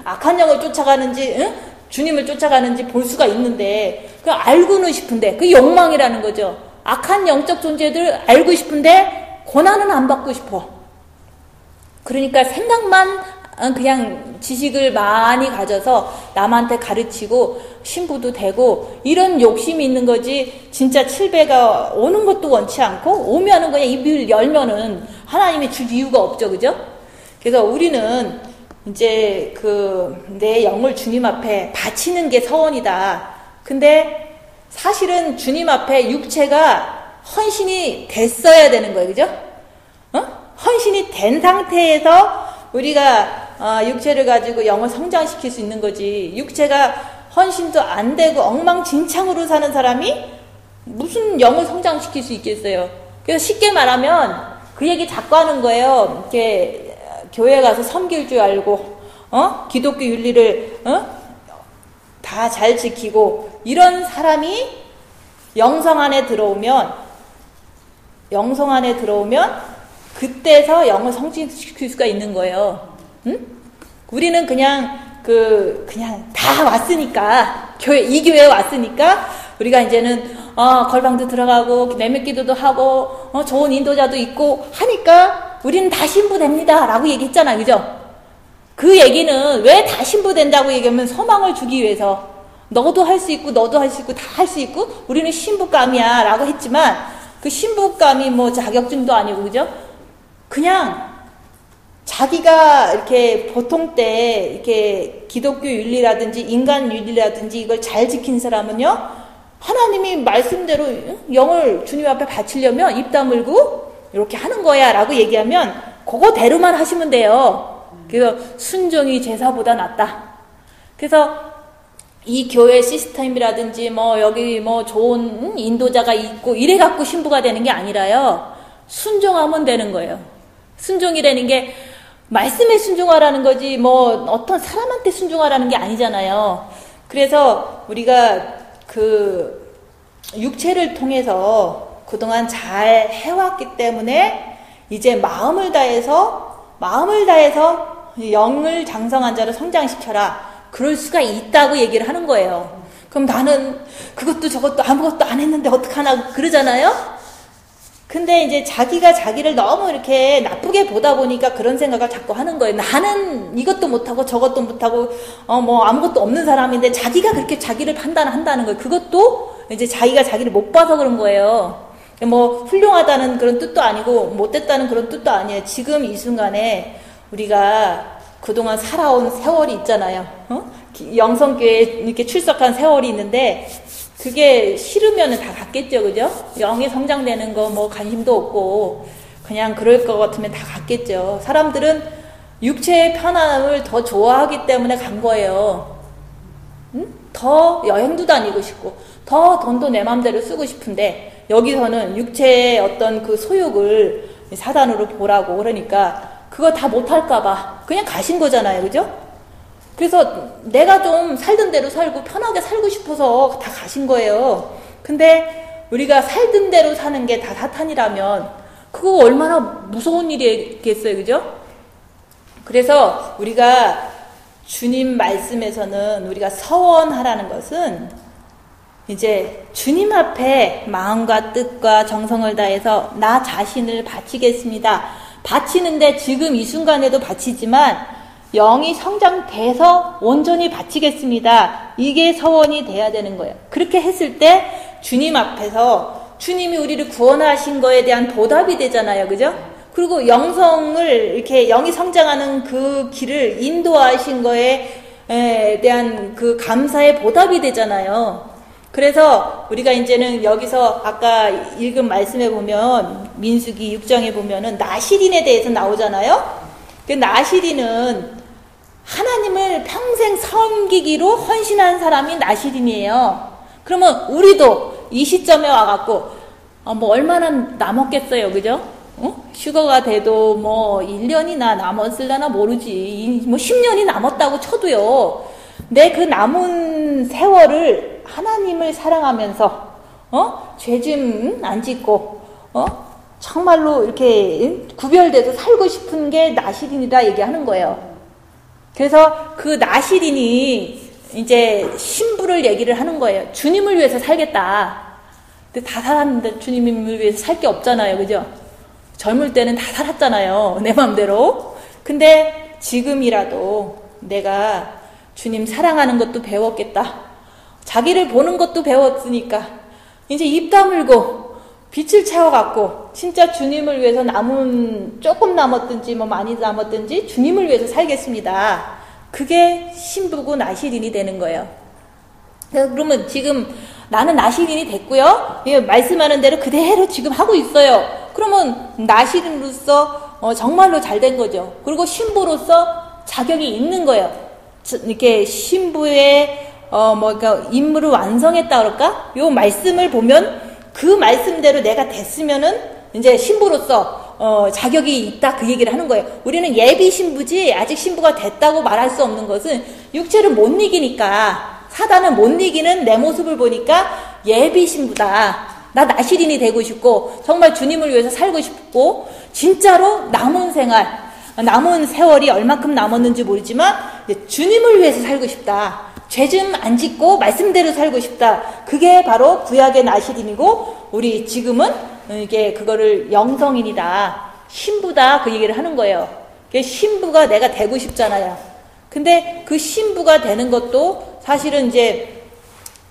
악한 영을 쫓아가는지, 주님을 쫓아가는지 볼 수가 있는데, 그 알고는 싶은데, 그 욕망이라는 거죠. 악한 영적 존재들 알고 싶은데, 고난은 안 받고 싶어. 그러니까 생각만 그냥 지식을 많이 가져서 남한테 가르치고 신부도 되고 이런 욕심이 있는 거지. 진짜 칠배가 오는 것도 원치 않고 오면은 그냥 입을 열면은 하나님이 줄 이유가 없죠. 그죠? 그래서 우리는 이제 내 영을 주님 앞에 바치는 게 서원이다. 근데 사실은 주님 앞에 육체가 헌신이 됐어야 되는 거예요. 그죠? 헌신이 된 상태에서 우리가 육체를 가지고 영을 성장시킬 수 있는 거지. 육체가 헌신도 안 되고 엉망진창으로 사는 사람이 무슨 영을 성장시킬 수 있겠어요. 그래서 쉽게 말하면 그 얘기 자꾸 하는 거예요. 이렇게 교회 가서 섬길 줄 알고 기독교 윤리를 다 잘 지키고 이런 사람이 영성 안에 들어오면 그때서 영을 성장시킬 수가 있는 거예요. 응? 우리는 그냥 다 왔으니까 이 교회에 왔으니까 우리가 이제는 걸방도 들어가고 내맥기도도 하고 좋은 인도자도 있고 하니까 우리는 다 신부됩니다 라고 얘기했잖아. 그죠? 그 얘기는 왜 다 신부된다고 얘기하면 소망을 주기 위해서 너도 할 수 있고 너도 할 수 있고 다 할 수 있고 우리는 신부감이야 라고 했지만 그 신부감이 뭐 자격증도 아니고 그죠? 그냥 자기가 이렇게 보통 때 이렇게 기독교 윤리라든지 인간 윤리라든지 이걸 잘 지킨 사람은요, 하나님이 말씀대로 영을 주님 앞에 바치려면 입 다물고 이렇게 하는 거야 라고 얘기하면 그거대로만 하시면 돼요. 그래서 순종이 제사보다 낫다. 그래서 이 교회 시스템이라든지 여기 좋은 인도자가 있고 이래 갖고 신부가 되는 게 아니라요, 순종하면 되는 거예요. 순종이라는 게 말씀에 순종하라는 거지 어떤 사람한테 순종하라는 게 아니잖아요. 그래서 우리가 육체를 통해서 그동안 잘 해왔기 때문에 이제 마음을 다해서 영을 장성한 자를 성장시켜라. 그럴 수가 있다고 얘기를 하는 거예요. 그럼 나는 그것도 저것도 아무것도 안 했는데 어떡하나 그러잖아요. 근데 이제 자기가 자기를 너무 이렇게 나쁘게 보다 보니까 그런 생각을 자꾸 하는 거예요. 나는 이것도 못하고 저것도 못하고 아무것도 없는 사람인데 자기가 그렇게 자기를 판단한다는 거예요. 그것도 이제 자기가 자기를 못 봐서 그런 거예요. 훌륭하다는 그런 뜻도 아니고 못됐다는 그런 뜻도 아니에요. 지금 이 순간에 우리가 그동안 살아온 세월이 있잖아요. 영성교회에 이렇게 출석한 세월이 있는데 그게 싫으면은 다 갔겠죠. 그죠? 영이 성장되는 거 관심도 없고 그냥 그럴 것 같으면 다 갔겠죠. 사람들은 육체의 편안함을 더 좋아하기 때문에 간 거예요. 더 여행도 다니고 싶고 더 돈도 내 맘대로 쓰고 싶은데 여기서는 육체의 어떤 그 소욕을 사단으로 보라고 그러니까 그거 다 못할까봐 그냥 가신 거잖아요. 그죠? 그래서 내가 좀 살던 대로 살고 편하게 살고 싶어서 다 가신 거예요. 근데 우리가 살던 대로 사는 게 다 사탄이라면 그거 얼마나 무서운 일이겠어요. 그죠? 그래서 우리가 주님 말씀에서는 우리가 서원하라는 것은 이제 주님 앞에 마음과 뜻과 정성을 다해서 나 자신을 바치겠습니다. 바치는데 지금 이 순간에도 바치지만 영이 성장돼서 온전히 바치겠습니다. 이게 서원이 돼야 되는 거예요. 그렇게 했을 때 주님 앞에서 주님이 우리를 구원하신 거에 대한 보답이 되잖아요. 그죠? 그리고 영성을 이렇게 영이 성장하는 그 길을 인도하신 거에 대한 그 감사의 보답이 되잖아요. 그래서 우리가 이제는 여기서 아까 읽은 말씀에 보면 민수기 6장에 보면은 나실인에 대해서 나오잖아요. 그 나실인은 하나님을 평생 섬기기로 헌신한 사람이 나실인이에요. 그러면 우리도 이 시점에 와갖고 얼마나 남았겠어요. 그죠? 휴거가 돼도 1년이나 남았을려나 모르지. 10년이 남았다고 쳐도요. 내 그 남은 세월을 하나님을 사랑하면서 죄 좀 안 짓고 정말로 이렇게 구별돼서 살고 싶은 게 나실인이라 얘기하는 거예요. 그래서 그 나실인이 이제 신부를 얘기를 하는 거예요. 주님을 위해서 살겠다. 근데 다 살았는데 주님을 위해서 살 게 없잖아요. 그죠? 젊을 때는 다 살았잖아요. 내 맘대로. 근데 지금이라도 내가 주님 사랑하는 것도 배웠겠다. 자기를 보는 것도 배웠으니까 이제 입 다물고 빛을 채워갖고 진짜 주님을 위해서 조금 남았든지 뭐 많이 남았든지 주님을 위해서 살겠습니다. 그게 신부고 나시린이 되는 거예요. 그러면 지금 나는 나시린이 됐고요. 말씀하는 대로 그대로 지금 하고 있어요. 그러면 나시린으로서 정말로 잘 된 거죠. 그리고 신부로서 자격이 있는 거예요. 이렇게 신부의 그러니까 임무를 완성했다 그럴까? 요 말씀을 보면 그 말씀대로 내가 됐으면은 이제 신부로서 자격이 있다 그 얘기를 하는 거예요. 우리는 예비 신부지 아직 신부가 됐다고 말할 수 없는 것은 육체를 못 이기니까 사단을 못 이기는 내 모습을 보니까 예비 신부다. 나 나시린이 되고 싶고 정말 주님을 위해서 살고 싶고 진짜로 남은 세월이 얼마큼 남았는지 모르지만 주님을 위해서 살고 싶다. 죄 좀 안 짓고 말씀대로 살고 싶다. 그게 바로 구약의 나시린이고 우리 지금은 이게 그거를 영성인이다. 신부다. 그 얘기를 하는 거예요. 신부가 내가 되고 싶잖아요. 근데 그 신부가 되는 것도 사실은 이제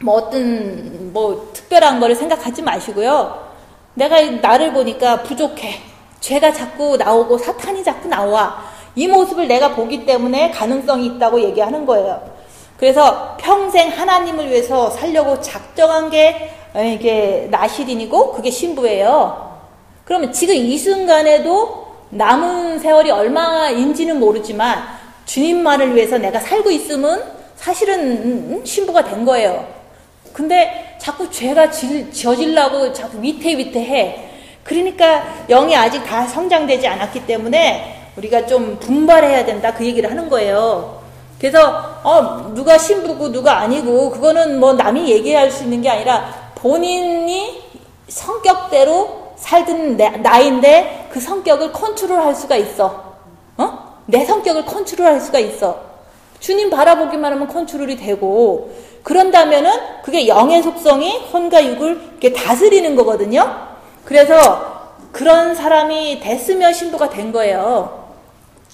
어떤 특별한 거를 생각하지 마시고요. 내가 나를 보니까 부족해. 죄가 자꾸 나오고 사탄이 자꾸 나와. 이 모습을 내가 보기 때문에 가능성이 있다고 얘기하는 거예요. 그래서 평생 하나님을 위해서 살려고 작정한 게 이게 나시린이고 그게 신부예요. 그러면 지금 이 순간에도 남은 세월이 얼마인지는 모르지만 주님만을 위해서 내가 살고 있으면 사실은 신부가 된 거예요. 근데 자꾸 죄가 저질라고 자꾸 위태위태해. 그러니까 영이 아직 다 성장되지 않았기 때문에 우리가 좀 분발해야 된다 그 얘기를 하는 거예요. 그래서 누가 신부고 누가 아니고 그거는 남이 얘기할 수 있는 게 아니라 본인이 성격대로 살던 나인데 그 성격을 컨트롤할 수가 있어. 내 성격을 컨트롤할 수가 있어. 주님 바라보기만 하면 컨트롤이 되고 그런다면은 그게 영의 속성이 혼과 육을 이렇게 다스리는 거거든요. 그래서 그런 사람이 됐으면 신부가 된 거예요.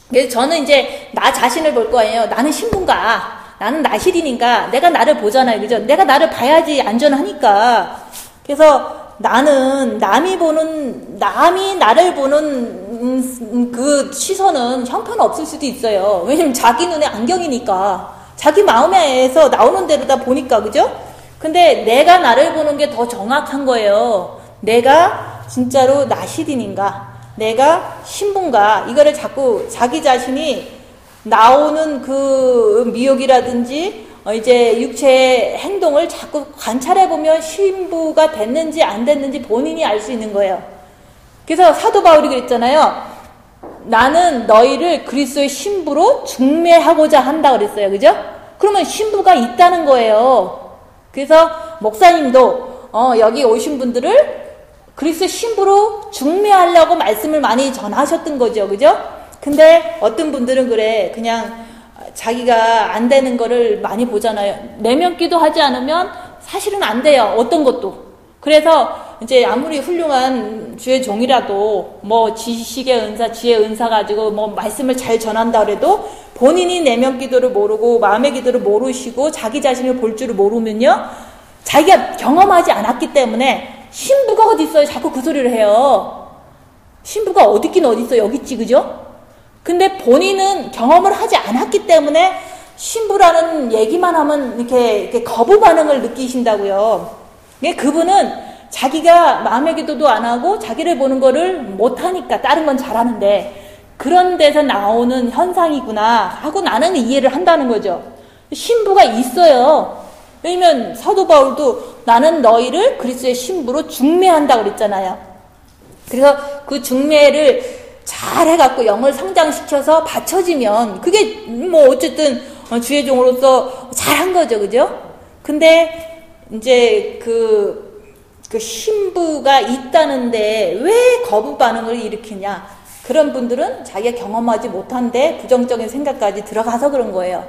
그래서 저는 이제 나 자신을 볼 거예요. 나는 신부인가? 나는 나시린인가? 내가 나를 보잖아요. 그죠? 내가 나를 봐야지 안전하니까. 그래서 나는 남이 나를 보는 그 시선은 형편없을 수도 있어요. 왜냐면 자기 눈에 안경이니까. 자기 마음에서 나오는 대로 다 보니까. 그죠? 근데 내가 나를 보는 게 더 정확한 거예요. 내가 진짜로 나시린인가? 내가 신부인가? 이거를 자꾸 자기 자신이 나오는 그 미혹이라든지 이제 육체의 행동을 자꾸 관찰해보면 신부가 됐는지 안 됐는지 본인이 알 수 있는 거예요. 그래서 사도 바울이 그랬잖아요. 나는 너희를 그리스도의 신부로 중매하고자 한다 그랬어요. 그죠? 그러면 신부가 있다는 거예요. 그래서 목사님도 여기 오신 분들을 그리스도 신부로 중매하려고 말씀을 많이 전하셨던 거죠. 그죠? 근데 어떤 분들은 그래. 그냥 자기가 안 되는 거를 많이 보잖아요. 내면기도 하지 않으면 사실은 안 돼요. 어떤 것도. 그래서 이제 아무리 훌륭한 주의 종이라도 지식의 은사, 지혜의 은사 가지고 말씀을 잘 전한다 그래도 본인이 내면 기도를 모르고 마음의 기도를 모르시고 자기 자신을 볼 줄을 모르면요. 자기가 경험하지 않았기 때문에 신부가 어디 있어요? 자꾸 그 소리를 해요. 신부가 어디 있긴 어디 있어? 여기 있지, 그죠? 근데 본인은 경험을 하지 않았기 때문에 신부라는 얘기만 하면 이렇게 거부 반응을 느끼신다고요. 그분은 자기가 마음의 기도도 안 하고 자기를 보는 거를 못 하니까 다른 건 잘하는데 그런 데서 나오는 현상이구나 하고 나는 이해를 한다는 거죠. 신부가 있어요. 왜냐면 사도 바울도 나는 너희를 그리스도의 신부로 중매한다고 그랬잖아요. 그래서 그 중매를 잘 해갖고 영을 성장시켜서 받쳐지면 그게 어쨌든 주의 종으로서 잘한 거죠. 그죠? 근데 이제 그 신부가 있다는데 왜 거부 반응을 일으키냐? 그런 분들은 자기가 경험하지 못한데 부정적인 생각까지 들어가서 그런 거예요.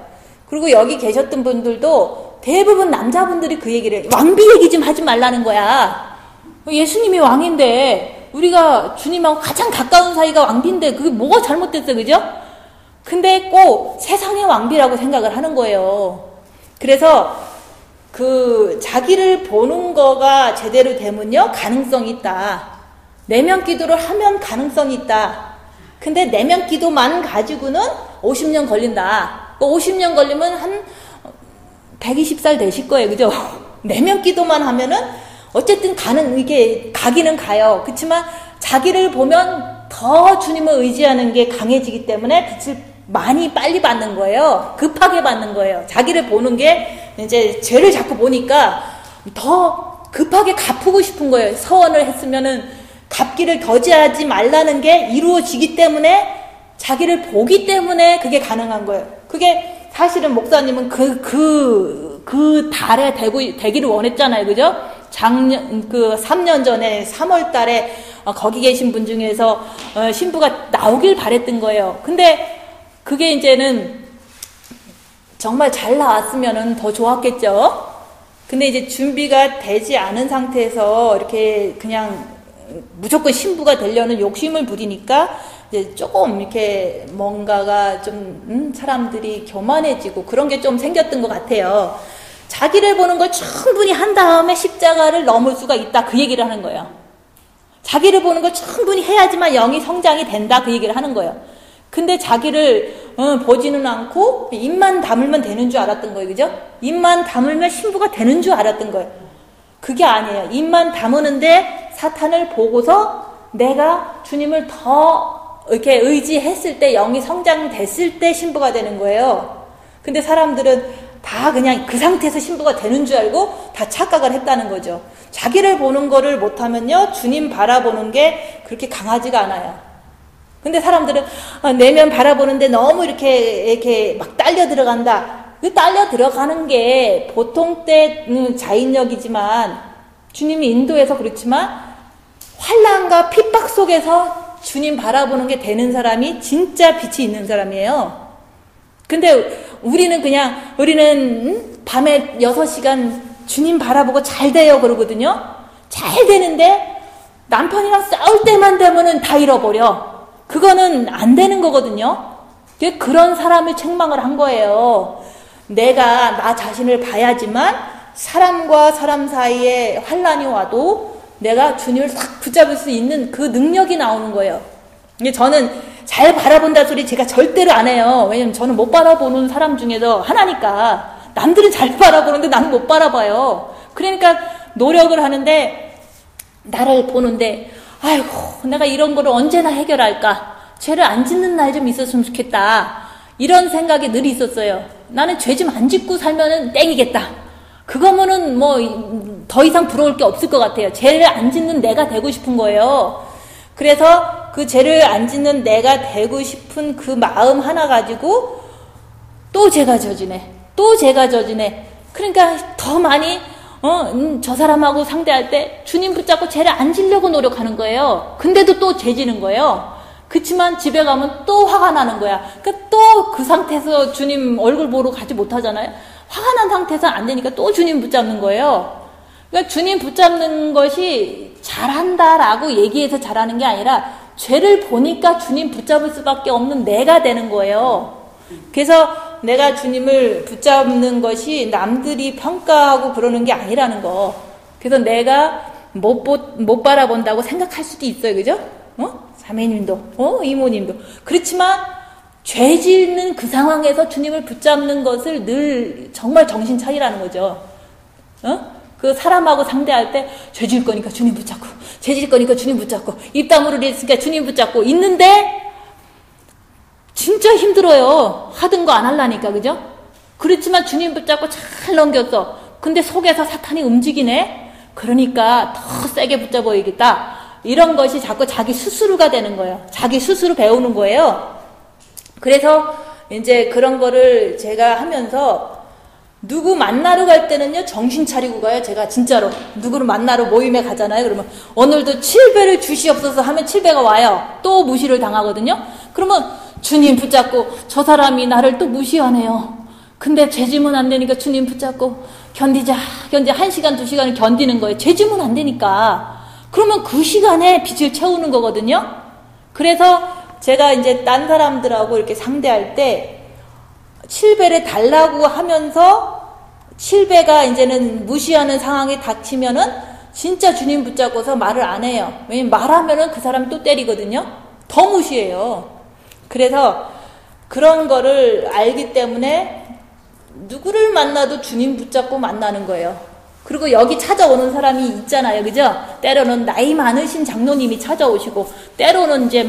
그리고 여기 계셨던 분들도 대부분 남자분들이 그 얘기를 해요. 왕비 얘기 좀 하지 말라는 거야. 예수님이 왕인데 우리가 주님하고 가장 가까운 사이가 왕비인데 그게 뭐가 잘못됐어, 그죠? 근데 꼭 세상의 왕비라고 생각을 하는 거예요. 그래서 그 자기를 보는 거가 제대로 되면요, 가능성이 있다. 내면 기도를 하면 가능성이 있다. 근데 내면 기도만 가지고는 50년 걸린다. 50년 걸리면 한 120살 되실 거예요. 그죠? 내면 기도만 하면은 어쨌든 이게 가기는 가요. 그렇지만 자기를 보면 더 주님을 의지하는 게 강해지기 때문에 빛을 많이 빨리 받는 거예요. 급하게 받는 거예요. 자기를 보는 게 이제 죄를 자꾸 보니까 더 급하게 갚고 싶은 거예요. 서원을 했으면은 갚기를 더디하지 말라는 게 이루어지기 때문에 자기를 보기 때문에 그게 가능한 거예요. 그게 사실은 목사님은 그 달에 되기를 원했잖아요. 그죠? 3년 전에 3월 달에 거기 계신 분 중에서 신부가 나오길 바랬던 거예요. 근데 그게 이제는 정말 잘 나왔으면 더 좋았겠죠? 근데 이제 준비가 되지 않은 상태에서 이렇게 그냥 무조건 신부가 되려는 욕심을 부리니까 이제 조금 이렇게 뭔가가 좀 사람들이 교만해지고 그런 게 좀 생겼던 것 같아요. 자기를 보는 걸 충분히 한 다음에 십자가를 넘을 수가 있다, 그 얘기를 하는 거예요. 자기를 보는 걸 충분히 해야지만 영이 성장이 된다, 그 얘기를 하는 거예요. 근데 자기를 보지는 않고 입만 다물면 되는 줄 알았던 거예요. 그죠? 입만 다물면 신부가 되는 줄 알았던 거예요. 그게 아니에요. 입만 다무는데 사탄을 보고서 내가 주님을 더 이렇게 의지했을 때, 영이 성장됐을 때 신부가 되는 거예요. 근데 사람들은 다 그냥 그 상태에서 신부가 되는 줄 알고 다 착각을 했다는 거죠. 자기를 보는 거를 못하면요, 주님 바라보는 게 그렇게 강하지가 않아요. 근데 사람들은 내면 바라보는데 너무 이렇게 막 딸려 들어간다. 그 딸려 들어가는 게 보통 때 자인력이지만, 주님이 인도해서 그렇지만 환난과 핍박 속에서 주님 바라보는 게 되는 사람이 진짜 빛이 있는 사람이에요. 근데 우리는 밤에 6시간 주님 바라보고 잘 돼요 그러거든요. 잘 되는데 남편이랑 싸울 때만 되면은 다 잃어버려. 그거는 안 되는 거거든요. 그런 사람을 책망을 한 거예요. 내가 나 자신을 봐야지만 사람과 사람 사이에 환난이 와도 내가 주님을 싹 붙잡을 수 있는 그 능력이 나오는 거예요. 근데 저는 잘 바라본다 소리 제가 절대로 안 해요. 왜냐면 저는 못 바라보는 사람 중에서 하나니까. 남들은 잘 바라보는데 나는 못 바라봐요. 그러니까 노력을 하는데, 나를 보는데 아이고, 내가 이런 거를 언제나 해결할까? 죄를 안 짓는 날 좀 있었으면 좋겠다. 이런 생각이 늘 있었어요. 나는 죄 좀 안 짓고 살면은 땡이겠다. 그거면은 더 이상 부러울 게 없을 것 같아요. 죄를 안 짓는 내가 되고 싶은 거예요. 그래서 그 죄를 안 짓는 내가 되고 싶은 그 마음 하나 가지고 또 죄가 저지네. 또 죄가 저지네. 그러니까 더 많이 저 사람하고 상대할 때 주님 붙잡고 죄를 안 지려고 노력하는 거예요. 근데도 또 죄 지는 거예요. 그치만 집에 가면 또 화가 나는 거야. 그러니까 또 그 상태에서 주님 얼굴 보러 가지 못하잖아요. 화가 난 상태에서 안 되니까 또 주님 붙잡는 거예요. 그러니까 주님 붙잡는 것이 잘한다라고 얘기해서 잘하는 게 아니라 죄를 보니까 주님 붙잡을 수밖에 없는 내가 되는 거예요. 그래서 내가 주님을 붙잡는 것이 남들이 평가하고 그러는 게 아니라는 거. 그래서 내가 못 바라본다고 생각할 수도 있어요. 그죠? 자매님도, 이모님도. 그렇지만 죄 짓는 그 상황에서 주님을 붙잡는 것을 늘 정말 정신 차리라는 거죠. 그 사람하고 상대할 때 죄 질 거니까 주님 붙잡고, 죄 질 거니까 주님 붙잡고, 입 다물으려 했으니까 주님 붙잡고 있는데 진짜 힘들어요. 하던 거 안 하려니까. 그죠? 그렇지만 주님 붙잡고 잘 넘겼어. 근데 속에서 사탄이 움직이네. 그러니까 더 세게 붙잡아야겠다. 이런 것이 자꾸 자기 스스로가 되는 거예요. 자기 스스로 배우는 거예요. 그래서 이제 그런 거를 제가 하면서 누구 만나러 갈 때는요, 정신 차리고 가요. 제가 진짜로 누구를 만나러 모임에 가잖아요. 그러면 오늘도 7배를 주시옵소서 하면 7배가 와요. 또 무시를 당하거든요. 그러면 주님 붙잡고, 저 사람이 나를 또 무시하네요. 근데 죄 지면 안 되니까 주님 붙잡고 견디자 1시간 2시간을 견디는 거예요. 죄 지면 안 되니까. 그러면 그 시간에 빛을 채우는 거거든요. 그래서 제가 이제 딴 사람들하고 이렇게 상대할 때 7배를 달라고 하면서 7배가 이제는 무시하는 상황이 닥치면은 진짜 주님 붙잡고서 말을 안 해요. 왜냐면 말하면은 그 사람이 또 때리거든요. 더 무시해요. 그래서 그런 거를 알기 때문에 누구를 만나도 주님 붙잡고 만나는 거예요. 그리고 여기 찾아오는 사람이 있잖아요. 그죠? 때로는 나이 많으신 장로님이 찾아오시고, 때로는 이제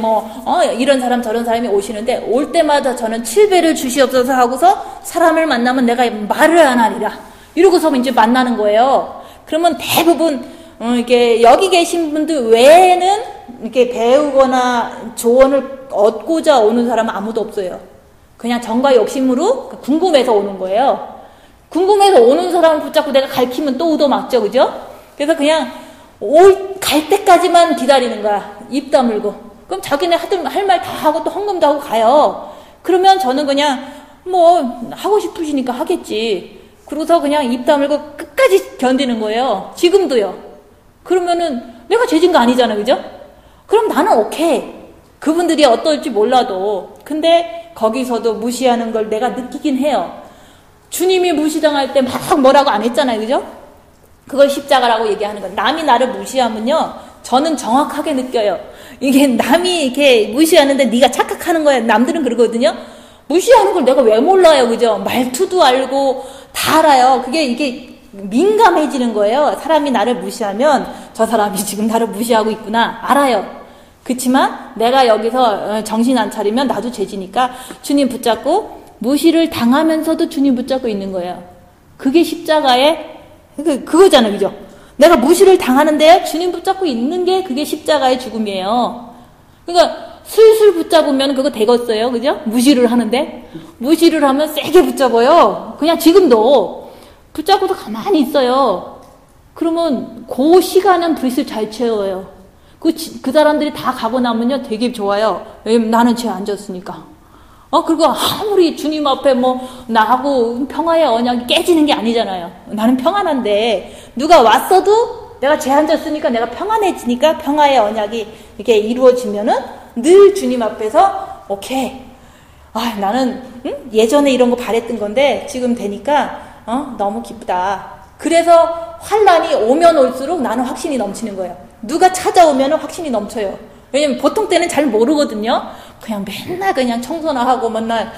이런 사람 저런 사람이 오시는데, 올 때마다 저는 7배를 주시옵소서 하고서 사람을 만나면 내가 말을 안 하리라. 이러고서 이제 만나는 거예요. 그러면 대부분, 이렇게 여기 계신 분들 외에는 이렇게 배우거나 조언을 얻고자 오는 사람은 아무도 없어요. 그냥 정과 욕심으로 궁금해서 오는 거예요. 궁금해서 오는 사람을 붙잡고 내가 가르치면 또 얻어맞죠, 그죠? 그래서 그냥 갈 때까지만 기다리는 거야. 입 다물고. 그럼 자기네 할 말 다 하고 또 헌금도 하고 가요. 그러면 저는 그냥 하고 싶으시니까 하겠지. 그러고서 그냥 입 다물고 끝까지 견디는 거예요. 지금도요. 그러면은 내가 죄진 거 아니잖아, 그죠? 그럼 나는 오케이. 그분들이 어떨지 몰라도. 근데 거기서도 무시하는 걸 내가 느끼긴 해요. 주님이 무시당할 때 막 뭐라고 안 했잖아요. 그죠? 그걸 십자가라고 얘기하는 거예요. 남이 나를 무시하면요. 저는 정확하게 느껴요. 이게 남이 이렇게 무시하는데 네가 착각하는 거야. 남들은 그러거든요. 무시하는 걸 내가 왜 몰라요. 그죠? 말투도 알고 다 알아요. 이게 민감해지는 거예요. 사람이 나를 무시하면 저 사람이 지금 나를 무시하고 있구나. 알아요. 그렇지만 내가 여기서 정신 안 차리면 나도 죄지니까 주님 붙잡고 무시를 당하면서도 주님 붙잡고 있는 거예요. 그게 십자가의 그거잖아요. 그죠? 내가 무시를 당하는데 주님 붙잡고 있는 게 그게 십자가의 죽음이에요. 그러니까 슬슬 붙잡으면 그거 되겠어요. 그죠? 무시를 하는데 무시를 하면 세게 붙잡아요. 그냥 지금도 붙잡고도 가만히 있어요. 그러면 그 시간은 불을 잘 채워요. 그 사람들이 다 가고 나면요 되게 좋아요. 왜냐면 나는 죄 안 졌으니까. 그리고 아무리 주님 앞에 나하고 평화의 언약이 깨지는 게 아니잖아요. 나는 평안한데, 누가 왔어도 내가 죄 안 졌으니까 내가 평안해지니까 평화의 언약이 이렇게 이루어지면은 늘 주님 앞에서, 오케이. 나는, 예전에 이런 거 바랬던 건데, 지금 되니까, 너무 기쁘다. 그래서 환란이 오면 올수록 나는 확신이 넘치는 거예요. 누가 찾아오면 확신이 넘쳐요. 왜냐면 보통 때는 잘 모르거든요. 그냥 맨날 그냥 청소나 하고 맨날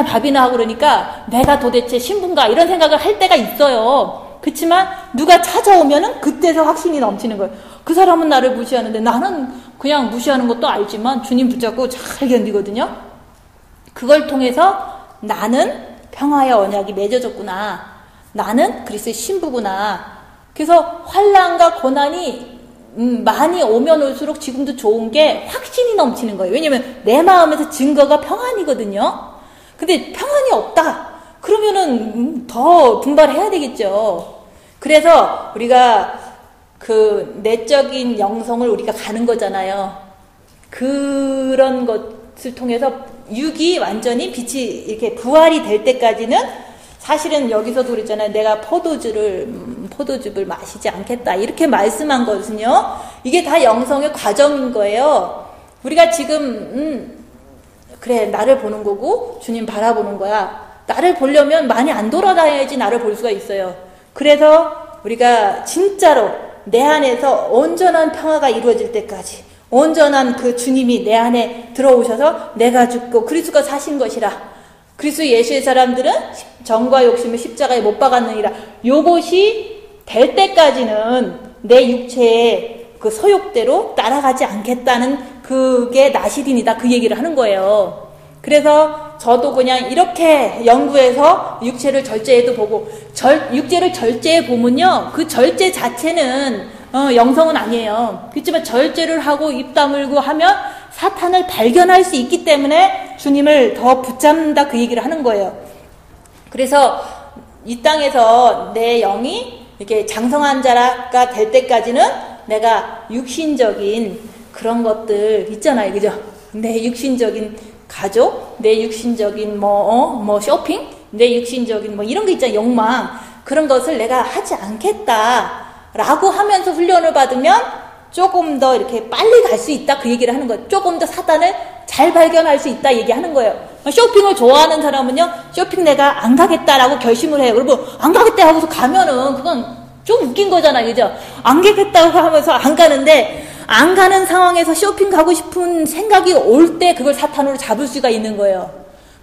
밥이나 하고 그러니까 내가 도대체 신분가 이런 생각을 할 때가 있어요. 그렇지만 누가 찾아오면은 그때서 확신이 넘치는 거예요. 그 사람은 나를 무시하는데 나는 그냥 무시하는 것도 알지만 주님 붙잡고 잘 견디거든요. 그걸 통해서 나는 평화의 언약이 맺어졌구나. 나는 그리스도의 신부구나. 그래서 환난과 고난이 많이 오면 올수록 지금도 좋은 게 확신이 넘치는 거예요. 왜냐면 내 마음에서 증거가 평안이거든요. 근데 평안이 없다. 그러면은 더 분발해야 되겠죠. 그래서 우리가 그 내적인 영성을 우리가 가는 거잖아요. 그런 것을 통해서 육이 완전히 빛이 이렇게 부활이 될 때까지는 사실은 여기서도 그랬잖아요. 내가 포도즙을 마시지 않겠다. 이렇게 말씀한 것은요. 이게 다 영성의 과정인 거예요. 우리가 지금 그래 나를 보는 거고 주님 바라보는 거야. 나를 보려면 많이 안 돌아다녀야지 나를 볼 수가 있어요. 그래서 우리가 진짜로 내 안에서 온전한 평화가 이루어질 때까지 온전한 그 주님이 내 안에 들어오셔서 내가 죽고 그리스도가 사신 것이라. 그리스도 예수의 사람들은 정과 욕심을 십자가에 못 박았느니라. 요것이 될 때까지는 내 육체의 그 소욕대로 따라가지 않겠다는 그게 나시린이다. 그 얘기를 하는 거예요. 그래서 저도 그냥 이렇게 연구해서 육체를 절제해도 보고 육체를 절제해 보면요. 그 절제 자체는 영성은 아니에요. 그렇지만 절제를 하고 입 다물고 하면 사탄을 발견할 수 있기 때문에 주님을 더 붙잡는다 그 얘기를 하는 거예요. 그래서 이 땅에서 내 영이 이렇게 장성한 자가 될 때까지는 내가 육신적인 그런 것들 있잖아요. 그죠? 내 육신적인 가족, 내 육신적인 쇼핑, 내 육신적인 이런 거 있잖아요. 욕망. 그런 것을 내가 하지 않겠다라고 하면서 훈련을 받으면 조금 더 이렇게 빨리 갈 수 있다 그 얘기를 하는 거예요. 조금 더 사탄을 잘 발견할 수 있다 얘기하는 거예요. 쇼핑을 좋아하는 사람은요, 쇼핑 내가 안 가겠다라고 결심을 해요. 그리고 안 가겠다 하고서 가면은 그건 좀 웃긴 거잖아요. 그죠? 안 가겠다고 하면서 안 가는데, 안 가는 상황에서 쇼핑 가고 싶은 생각이 올 때 그걸 사탄으로 잡을 수가 있는 거예요.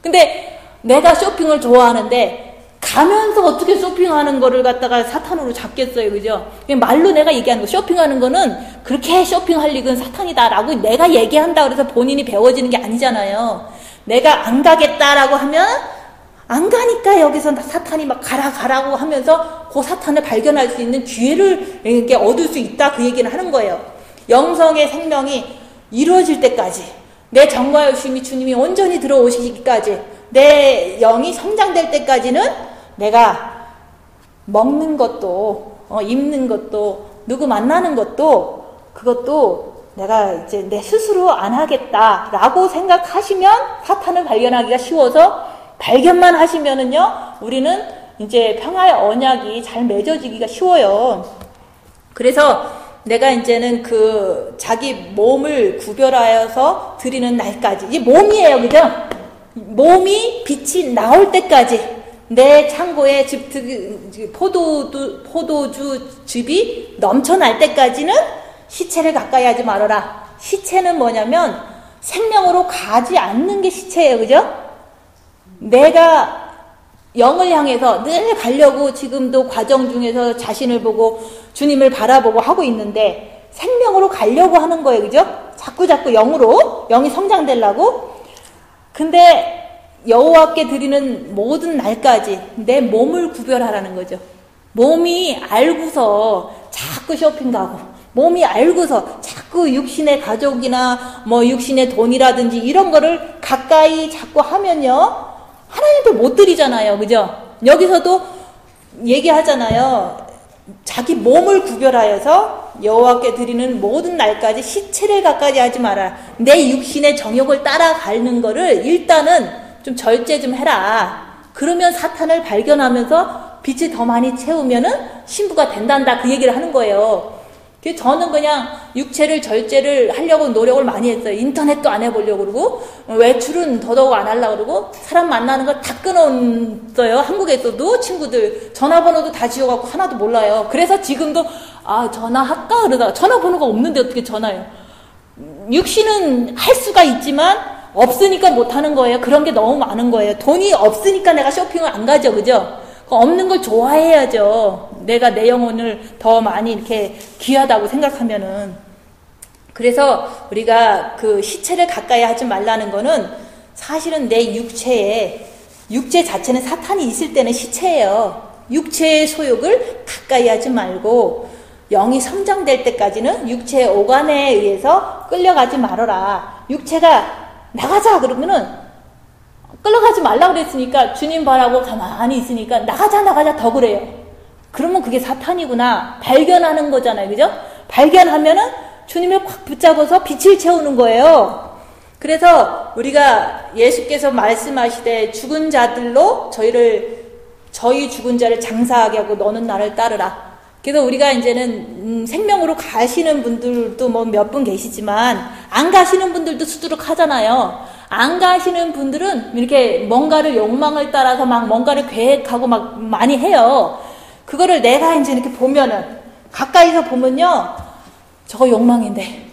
근데 내가 쇼핑을 좋아하는데 가면서 어떻게 쇼핑하는 거를 갖다가 사탄으로 잡겠어요. 그죠? 말로 내가 얘기하는 거, 쇼핑하는 거는 그렇게 쇼핑할 일은 사탄이다라고 내가 얘기한다 그래서 본인이 배워지는 게 아니잖아요. 내가 안 가겠다라고 하면 안 가니까 여기서 사탄이 막 가라고 하면서 그 사탄을 발견할 수 있는 기회를 이렇게 얻을 수 있다 그 얘기를 하는 거예요. 영성의 생명이 이루어질 때까지, 내 정과 열심히 주님이 온전히 들어오시기까지, 내 영이 성장될 때까지는 내가 먹는 것도, 입는 것도, 누구 만나는 것도, 그것도 내가 이제 내 스스로 안 하겠다라고 생각하시면 사탄을 발견하기가 쉬워서, 발견만 하시면은요, 우리는 이제 평화의 언약이 잘 맺어지기가 쉬워요. 그래서 내가 이제는 그 자기 몸을 구별하여서 드리는 날까지, 이게 몸이에요, 그죠? 몸이 빛이 나올 때까지, 내 창고에 포도주 즙이 넘쳐날 때까지는 시체를 가까이 하지 말아라. 시체는 뭐냐면 생명으로 가지 않는 게 시체예요, 그죠? 내가 영을 향해서 늘 가려고 지금도 과정 중에서 자신을 보고 주님을 바라보고 하고 있는데 생명으로 가려고 하는 거예요, 그죠? 자꾸 영으로, 영이 성장되려고. 근데 여호와께 드리는 모든 날까지 내 몸을 구별하라는 거죠. 몸이 알고서 자꾸 쇼핑 가고, 몸이 알고서 자꾸 육신의 가족이나 뭐 육신의 돈이라든지 이런 거를 가까이 자꾸 하면요, 하나님도 못 드리잖아요, 그죠? 여기서도 얘기하잖아요. 자기 몸을 구별하여서 여호와께 드리는 모든 날까지 시체를 가까이 하지 마라. 내 육신의 정욕을 따라가는 거를 일단은 좀 절제 좀 해라. 그러면 사탄을 발견하면서 빛이 더 많이 채우면은 신부가 된단다 그 얘기를 하는 거예요. 그래서 저는 그냥 육체를 절제를 하려고 노력을 많이 했어요. 인터넷도 안 해보려고 그러고, 외출은 더더욱 안 하려고 그러고, 사람 만나는 거 다 끊었어요. 한국에서도 친구들 전화번호도 다 지워갖고 하나도 몰라요. 그래서 지금도 전화할까 그러다가 전화번호가 없는데 어떻게 전화해요. 육신은 할 수가 있지만 없으니까 못하는 거예요. 그런 게 너무 많은 거예요. 돈이 없으니까 내가 쇼핑을 안 가죠, 그죠? 없는 걸 좋아해야죠. 내가 내 영혼을 더 많이 이렇게 귀하다고 생각하면은. 그래서 우리가 그 시체를 가까이 하지 말라는 거는 사실은 내 육체 자체는 사탄이 있을 때는 시체예요. 육체의 소욕을 가까이 하지 말고 영이 성장될 때까지는 육체의 오간에 의해서 끌려가지 말아라. 육체가 나가자 그러면은 끌려가지 말라 그랬으니까 주님 바라고 가만히 있으니까 나가자 더 그래요. 그러면 그게 사탄이구나 발견하는 거잖아요, 그죠? 발견하면은 주님을 꽉 붙잡아서 빛을 채우는 거예요. 그래서 우리가 예수께서 말씀하시되 죽은 자들로 저희 죽은 자를 장사하게 하고 너는 나를 따르라. 그래서 우리가 이제는 생명으로 가시는 분들도 뭐 몇 분 계시지만 안 가시는 분들도 수두룩 하잖아요. 안 가시는 분들은 이렇게 뭔가를 욕망을 따라서 막 뭔가를 계획하고 막 많이 해요. 그거를 내가 이제 이렇게 보면은, 가까이서 보면요, 저거 욕망인데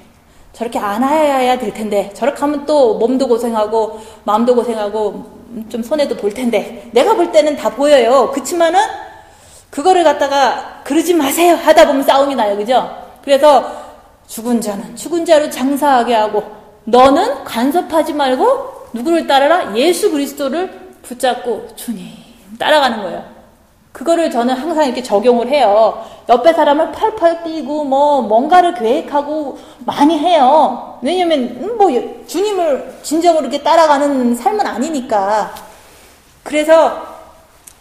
저렇게 안 해야 될 텐데, 저렇게 하면 또 몸도 고생하고 마음도 고생하고 좀 손해도 볼 텐데, 내가 볼 때는 다 보여요. 그치만은 그거를 갖다가 그러지 마세요 하다 보면 싸움이 나요, 그죠? 그래서 죽은 자는 죽은 자로 장사하게 하고 너는 간섭하지 말고 누구를 따르라? 예수 그리스도를 붙잡고 주님 따라가는 거예요. 그거를 저는 항상 이렇게 적용을 해요. 옆에 사람을 펄펄 뛰고 뭔가를 계획하고 많이 해요. 왜냐면 주님을 진정으로 이렇게 따라가는 삶은 아니니까. 그래서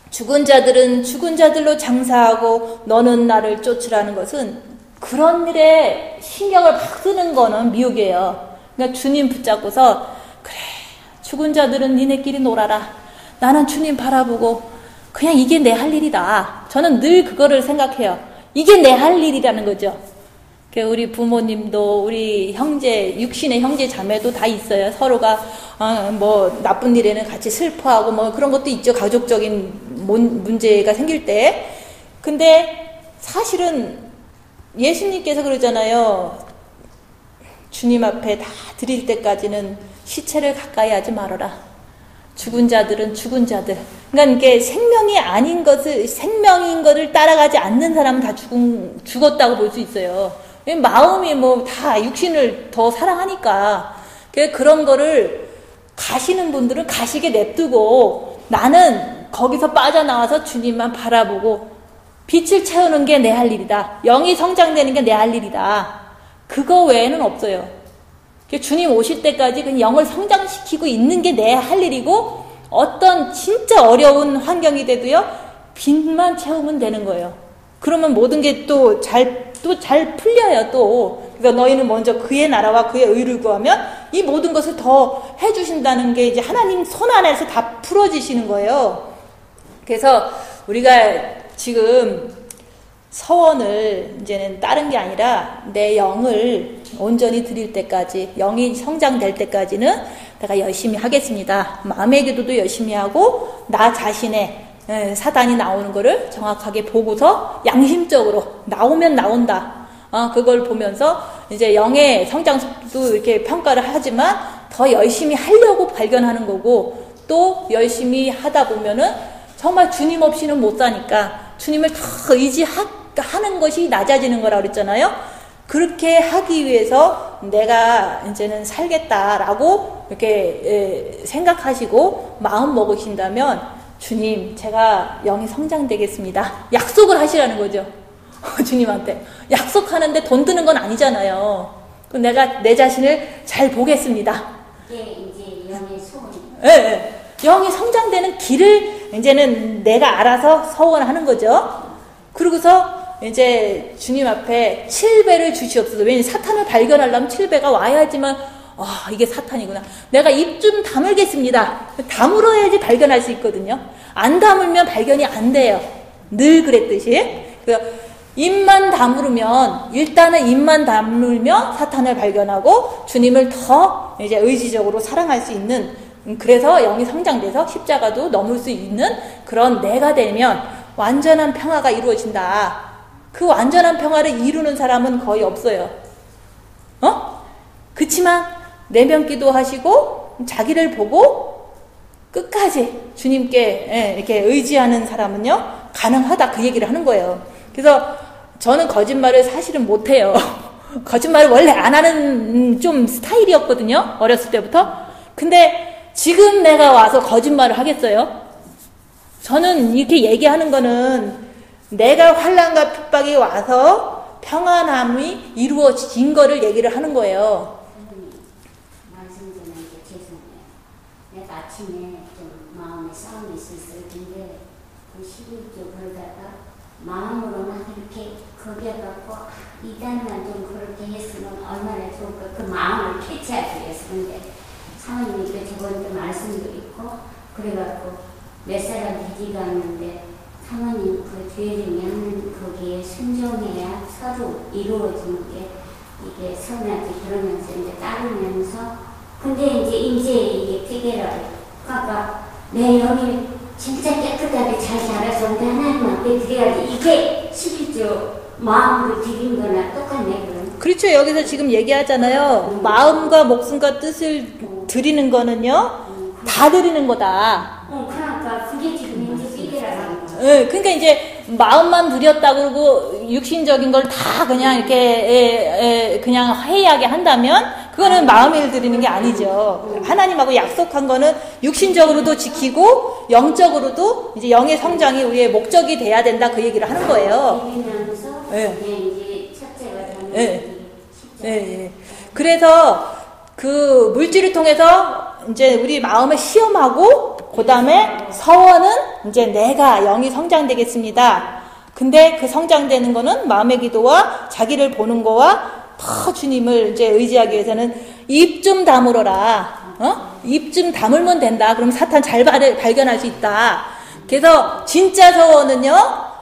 죽은 자들은 죽은 자들로 장사하고 너는 나를 쫓으라는 것은 그런 일에 신경을 막 쓰는 거는 미혹이에요. 그러니까 주님 붙잡고서 그래, 죽은 자들은 니네끼리 놀아라. 나는 주님 바라보고 그냥 이게 내 할 일이다. 저는 늘 그거를 생각해요. 이게 내 할 일이라는 거죠. 우리 부모님도 우리 형제, 육신의 형제 자매도 다 있어요. 서로가 뭐 나쁜 일에는 같이 슬퍼하고 뭐 그런 것도 있죠. 가족적인 문제가 생길 때. 근데 사실은 예수님께서 그러잖아요. 주님 앞에 다 드릴 때까지는 시체를 가까이 하지 말아라. 죽은 자들은 죽은 자들. 그러니까 이게 생명이 아닌 것을, 생명인 것을 따라가지 않는 사람은 다 죽었다고 볼 수 있어요. 마음이 뭐 다 육신을 더 사랑하니까. 그런 거를 가시는 분들은 가시게 냅두고 나는 거기서 빠져나와서 주님만 바라보고 빛을 채우는 게 내 할 일이다. 영이 성장되는 게 내 할 일이다. 그거 외에는 없어요. 주님 오실 때까지 그 영을 성장시키고 있는 게 내 할 일이고 어떤 진짜 어려운 환경이 돼도요. 빛만 채우면 되는 거예요. 그러면 모든 게 또 잘 풀려요, 또. 그래서 너희는 먼저 그의 나라와 그의 의를 구하면 이 모든 것을 더 해주신다는 게 이제 하나님 손 안에서 다 풀어지시는 거예요. 그래서 우리가 지금 서원을 이제는 다른 게 아니라 내 영을 온전히 드릴 때까지, 영이 성장될 때까지는 내가 열심히 하겠습니다. 마음의 기도도 열심히 하고 나 자신의 사단이 나오는 거를 정확하게 보고서 양심적으로 나오면 나온다. 그걸 보면서 이제 영의 성장 속도 이렇게 평가를 하지만 더 열심히 하려고 발견하는 거고 또 열심히 하다 보면은 정말 주님 없이는 못 사니까 주님을 더 의지하는 것이 낮아지는 거라고 그랬잖아요. 그렇게 하기 위해서 내가 이제는 살겠다라고 이렇게 생각하시고 마음 먹으신다면 주님, 제가 영이 성장되겠습니다. 약속을 하시라는 거죠. 주님한테. 약속하는데 돈 드는 건 아니잖아요. 그럼 내가 내 자신을 잘 보겠습니다. 이게 이제 영의 소원. 네, 영이 성장되는 길을 이제는 내가 알아서 서원하는 거죠. 그러고서 이제 주님 앞에 7배를 주시옵소서. 왜냐면 사탄을 발견하려면 7배가 와야지만 이게 사탄이구나. 내가 입 좀 다물겠습니다. 다물어야지 발견할 수 있거든요. 안 다물면 발견이 안 돼요. 늘 그랬듯이. 그래서 입만 다물으면, 일단은 입만 다물면 사탄을 발견하고 주님을 더 이제 의지적으로 사랑할 수 있는, 그래서 영이 성장돼서 십자가도 넘을 수 있는 그런 내가 되면 완전한 평화가 이루어진다. 그 완전한 평화를 이루는 사람은 거의 없어요. 그치만 내면 기도하시고 자기를 보고 끝까지 주님께 이렇게 의지하는 사람은요 가능하다, 그 얘기를 하는 거예요. 그래서 저는 거짓말을 사실은 못해요. 거짓말을 원래 안 하는 좀 스타일이었거든요, 어렸을 때부터. 근데 지금 내가 와서 거짓말을 하겠어요? 저는 이렇게 얘기하는 거는 내가 환난과 핍박이 와서 평안함이 이루어진 거를 얘기를 하는 거예요. 말씀드리는데 죄송해요. 내가 아침에 좀 마음에 싸움이 있었을 텐데 그 11조 걸다가 마음으로는 이렇게 거겨갖고 이단만 좀 그렇게 했으면 얼마나 좋을까, 그 마음을 캐치하기 위해서. 근데 사모님께 저번에 말씀도 있고 그래갖고 몇 사람 되지가 않는데 사모님 그 죄 중에 하는 거기에 순종해야 서로 이루어지는 게 이게 선하지. 그러면서 이제 따르면서 근데 이제 이게 피게라고 그러니까 내 영이 진짜 깨끗하게 잘 자라서 우리 하나님 앞에 드려야지. 이게 11조 마음으로 드린 거나 똑같네. 그럼 그렇죠. 여기서 지금 얘기하잖아요. 마음과 목숨과 뜻을 드리는 거는요 다 드리는 거다. 그러니까 그게 지금 이제 피게라고. 그러니까 이제 마음만 드렸다 그러고 육신적인 걸 다 그냥 이렇게 그냥 해이하게 한다면 그거는 마음을 드리는 게 아니죠. 하나님하고 약속한 거는 육신적으로도 지키고 영적으로도 이제 영의 성장이 우리의 목적이 돼야 된다, 그 얘기를 하는 거예요. 이제 첫째가 되는 그래서 그 물질을 통해서 이제 우리 마음을 시험하고 그 다음에 서원은 이제 내가 영이 성장되겠습니다. 근데 그 성장되는 거는 마음의 기도와 자기를 보는 거와 더 주님을 이제 의지하기 위해서는 입 좀 다물어라. 입 좀 다물면 된다. 그럼 사탄 잘 발견할 수 있다. 그래서 진짜 서원은요,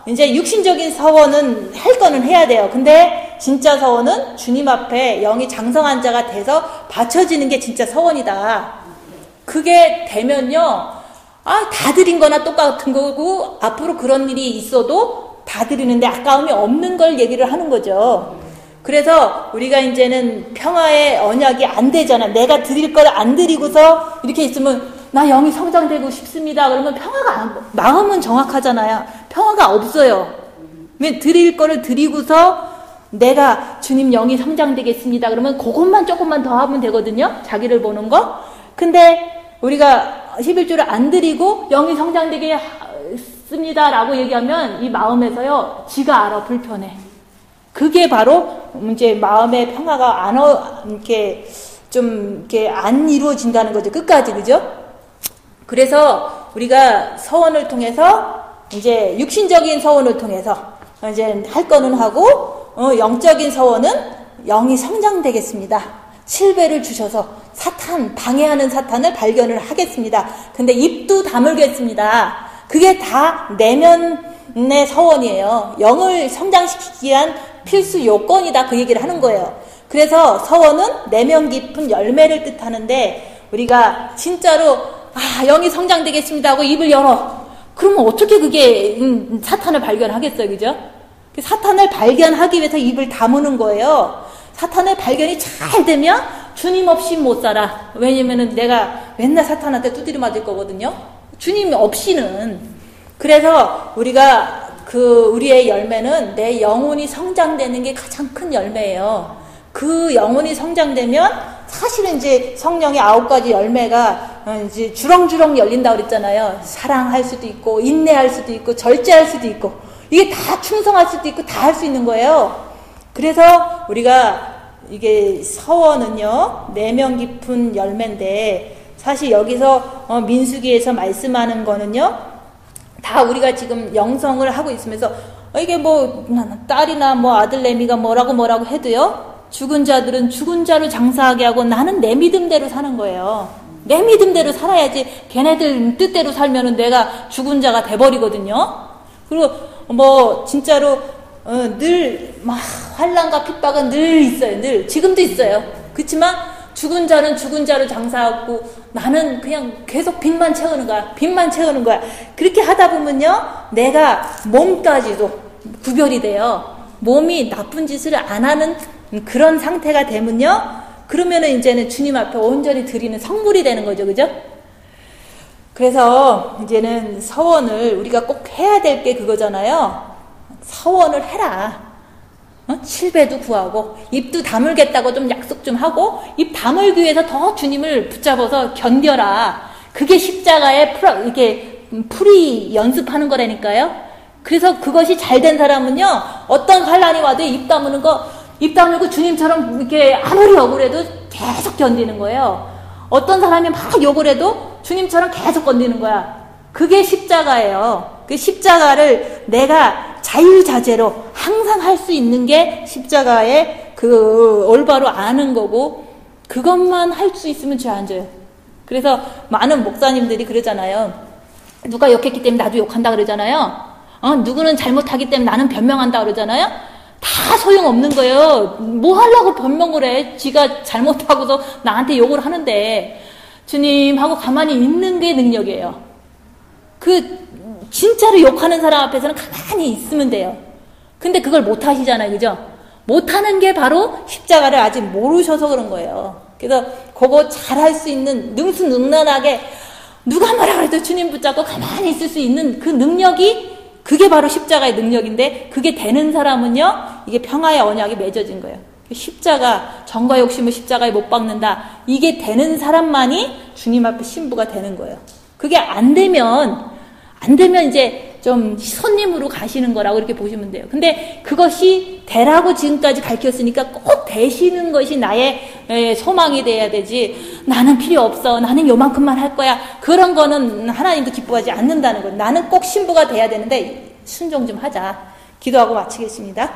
이제 육신적인 서원은 할 거는 해야 돼요. 근데 진짜 서원은 주님 앞에 영이 장성한 자가 돼서 바쳐지는 게 진짜 서원이다. 그게 되면요, 다 드린 거나 똑같은 거고, 앞으로 그런 일이 있어도 다 드리는데 아까움이 없는 걸 얘기를 하는 거죠. 그래서 우리가 이제는 평화의 언약이 안 되잖아. 내가 드릴 걸 안 드리고서 이렇게 있으면 나 영이 성장되고 싶습니다. 그러면 마음은 정확하잖아요. 평화가 없어요. 왜 드릴 거를 드리고서 내가 주님 영이 성장되겠습니다. 그러면 그것만 조금만 더 하면 되거든요. 자기를 보는 거. 근데 우리가 11조를 안 드리고 영이 성장되겠습니다 라고 얘기하면 이 마음에서요, 지가 알아, 불편해. 그게 바로 이제 마음의 평화가 이렇게 안 이루어진다는 거죠. 끝까지, 그죠? 그래서 우리가 서원을 통해서 이제 육신적인 서원을 통해서 이제 할 거는 하고, 영적인 서원은 영이 성장되겠습니다. 7배를 주셔서 방해하는 사탄을 발견을 하겠습니다. 근데 입도 다물겠습니다. 그게 다 내면의 서원이에요. 영을 성장시키기 위한 필수 요건이다. 그 얘기를 하는 거예요. 그래서 서원은 내면 깊은 열매를 뜻하는데, 우리가 진짜로 영이 성장되겠습니다 하고 입을 열어. 그러면 어떻게 그게 사탄을 발견하겠어요, 그죠? 사탄을 발견하기 위해서 입을 다무는 거예요. 사탄의 발견이 잘 되면 주님 없이 못 살아. 왜냐면은 내가 맨날 사탄한테 두드려 맞을 거거든요. 주님 없이는. 그래서 우리의 열매는 내 영혼이 성장되는 게 가장 큰 열매예요. 그 영혼이 성장되면 사실은 이제 성령의 9가지 열매가 이제 주렁주렁 열린다고 그랬잖아요. 사랑할 수도 있고, 인내할 수도 있고, 절제할 수도 있고, 이게 다 충성할 수도 있고, 다 할 수 있는 거예요. 그래서 우리가 이게 서원은요, 내면 깊은 열매인데, 사실 여기서 민수기에서 말씀하는 거는요, 다 우리가 지금 영성을 하고 있으면서 이게 뭐 딸이나 뭐 아들내미가 뭐라고 해도요, 죽은 자들은 죽은 자로 장사하게 하고 나는 내 믿음대로 사는 거예요. 내 믿음대로 살아야지. 걔네들 뜻대로 살면은 내가 죽은 자가 돼버리거든요. 그리고 뭐 진짜로 늘 막 환난과 핍박은 늘 있어요. 늘 지금도 있어요. 그렇지만 죽은 자는 죽은 자로 장사하고 나는 그냥 계속 빚만 채우는 거야. 그렇게 하다 보면요, 내가 몸까지도 구별이 돼요. 몸이 나쁜 짓을 안 하는 그런 상태가 되면요, 그러면은 이제는 주님 앞에 온전히 드리는 성물이 되는 거죠. 그죠? 그래서 이제는 서원을 우리가 꼭 해야 될 게 그거잖아요. 서원을 해라. 7배도 구하고, 입도 다물겠다고 좀 약속 좀 하고, 입 다물기 위해서 더 주님을 붙잡아서 견뎌라. 그게 십자가에 풀이 연습하는 거라니까요. 그래서 그것이 잘 된 사람은요, 어떤 환난이 와도 입 다물고 주님처럼 이렇게 아무리 억울해도 계속 견디는 거예요. 어떤 사람이 막 욕을 해도 주님처럼 계속 견디는 거야. 그게 십자가예요. 그 십자가를 내가 자유자재로 항상 할 수 있는 게 십자가의 그 올바로 아는 거고, 그것만 할 수 있으면 죄 안 져요. 그래서 많은 목사님들이 그러잖아요. 누가 욕했기 때문에 나도 욕한다 그러잖아요. 누구는 잘못하기 때문에 나는 변명한다 그러잖아요. 다 소용없는 거예요. 뭐 하려고 변명을 해. 지가 잘못하고서 나한테 욕을 하는데, 주님하고 가만히 있는 게 능력이에요. 진짜로 욕하는 사람 앞에서는 가만히 있으면 돼요. 근데 그걸 못 하시잖아요. 그죠? 못 하는 게 바로 십자가를 아직 모르셔서 그런 거예요. 그래서 그거 잘 할 수 있는, 능수능란하게 누가 뭐라 그래도 주님 붙잡고 가만히 있을 수 있는 그 능력이, 그게 바로 십자가의 능력인데, 그게 되는 사람은요, 이게 평화의 언약이 맺어진 거예요. 십자가, 정과 욕심을 십자가에 못 박는다. 이게 되는 사람만이 주님 앞에 신부가 되는 거예요. 그게 안 되면 이제 좀 손님으로 가시는 거라고 이렇게 보시면 돼요. 근데 그것이 되라고 지금까지 가르쳤으니까 꼭 되시는 것이 나의 소망이 돼야 되지, 나는 필요 없어, 나는 요만큼만 할 거야, 그런 거는 하나님도 기뻐하지 않는다는 거예요. 나는 꼭 신부가 돼야 되는데 순종 좀 하자. 기도하고 마치겠습니다.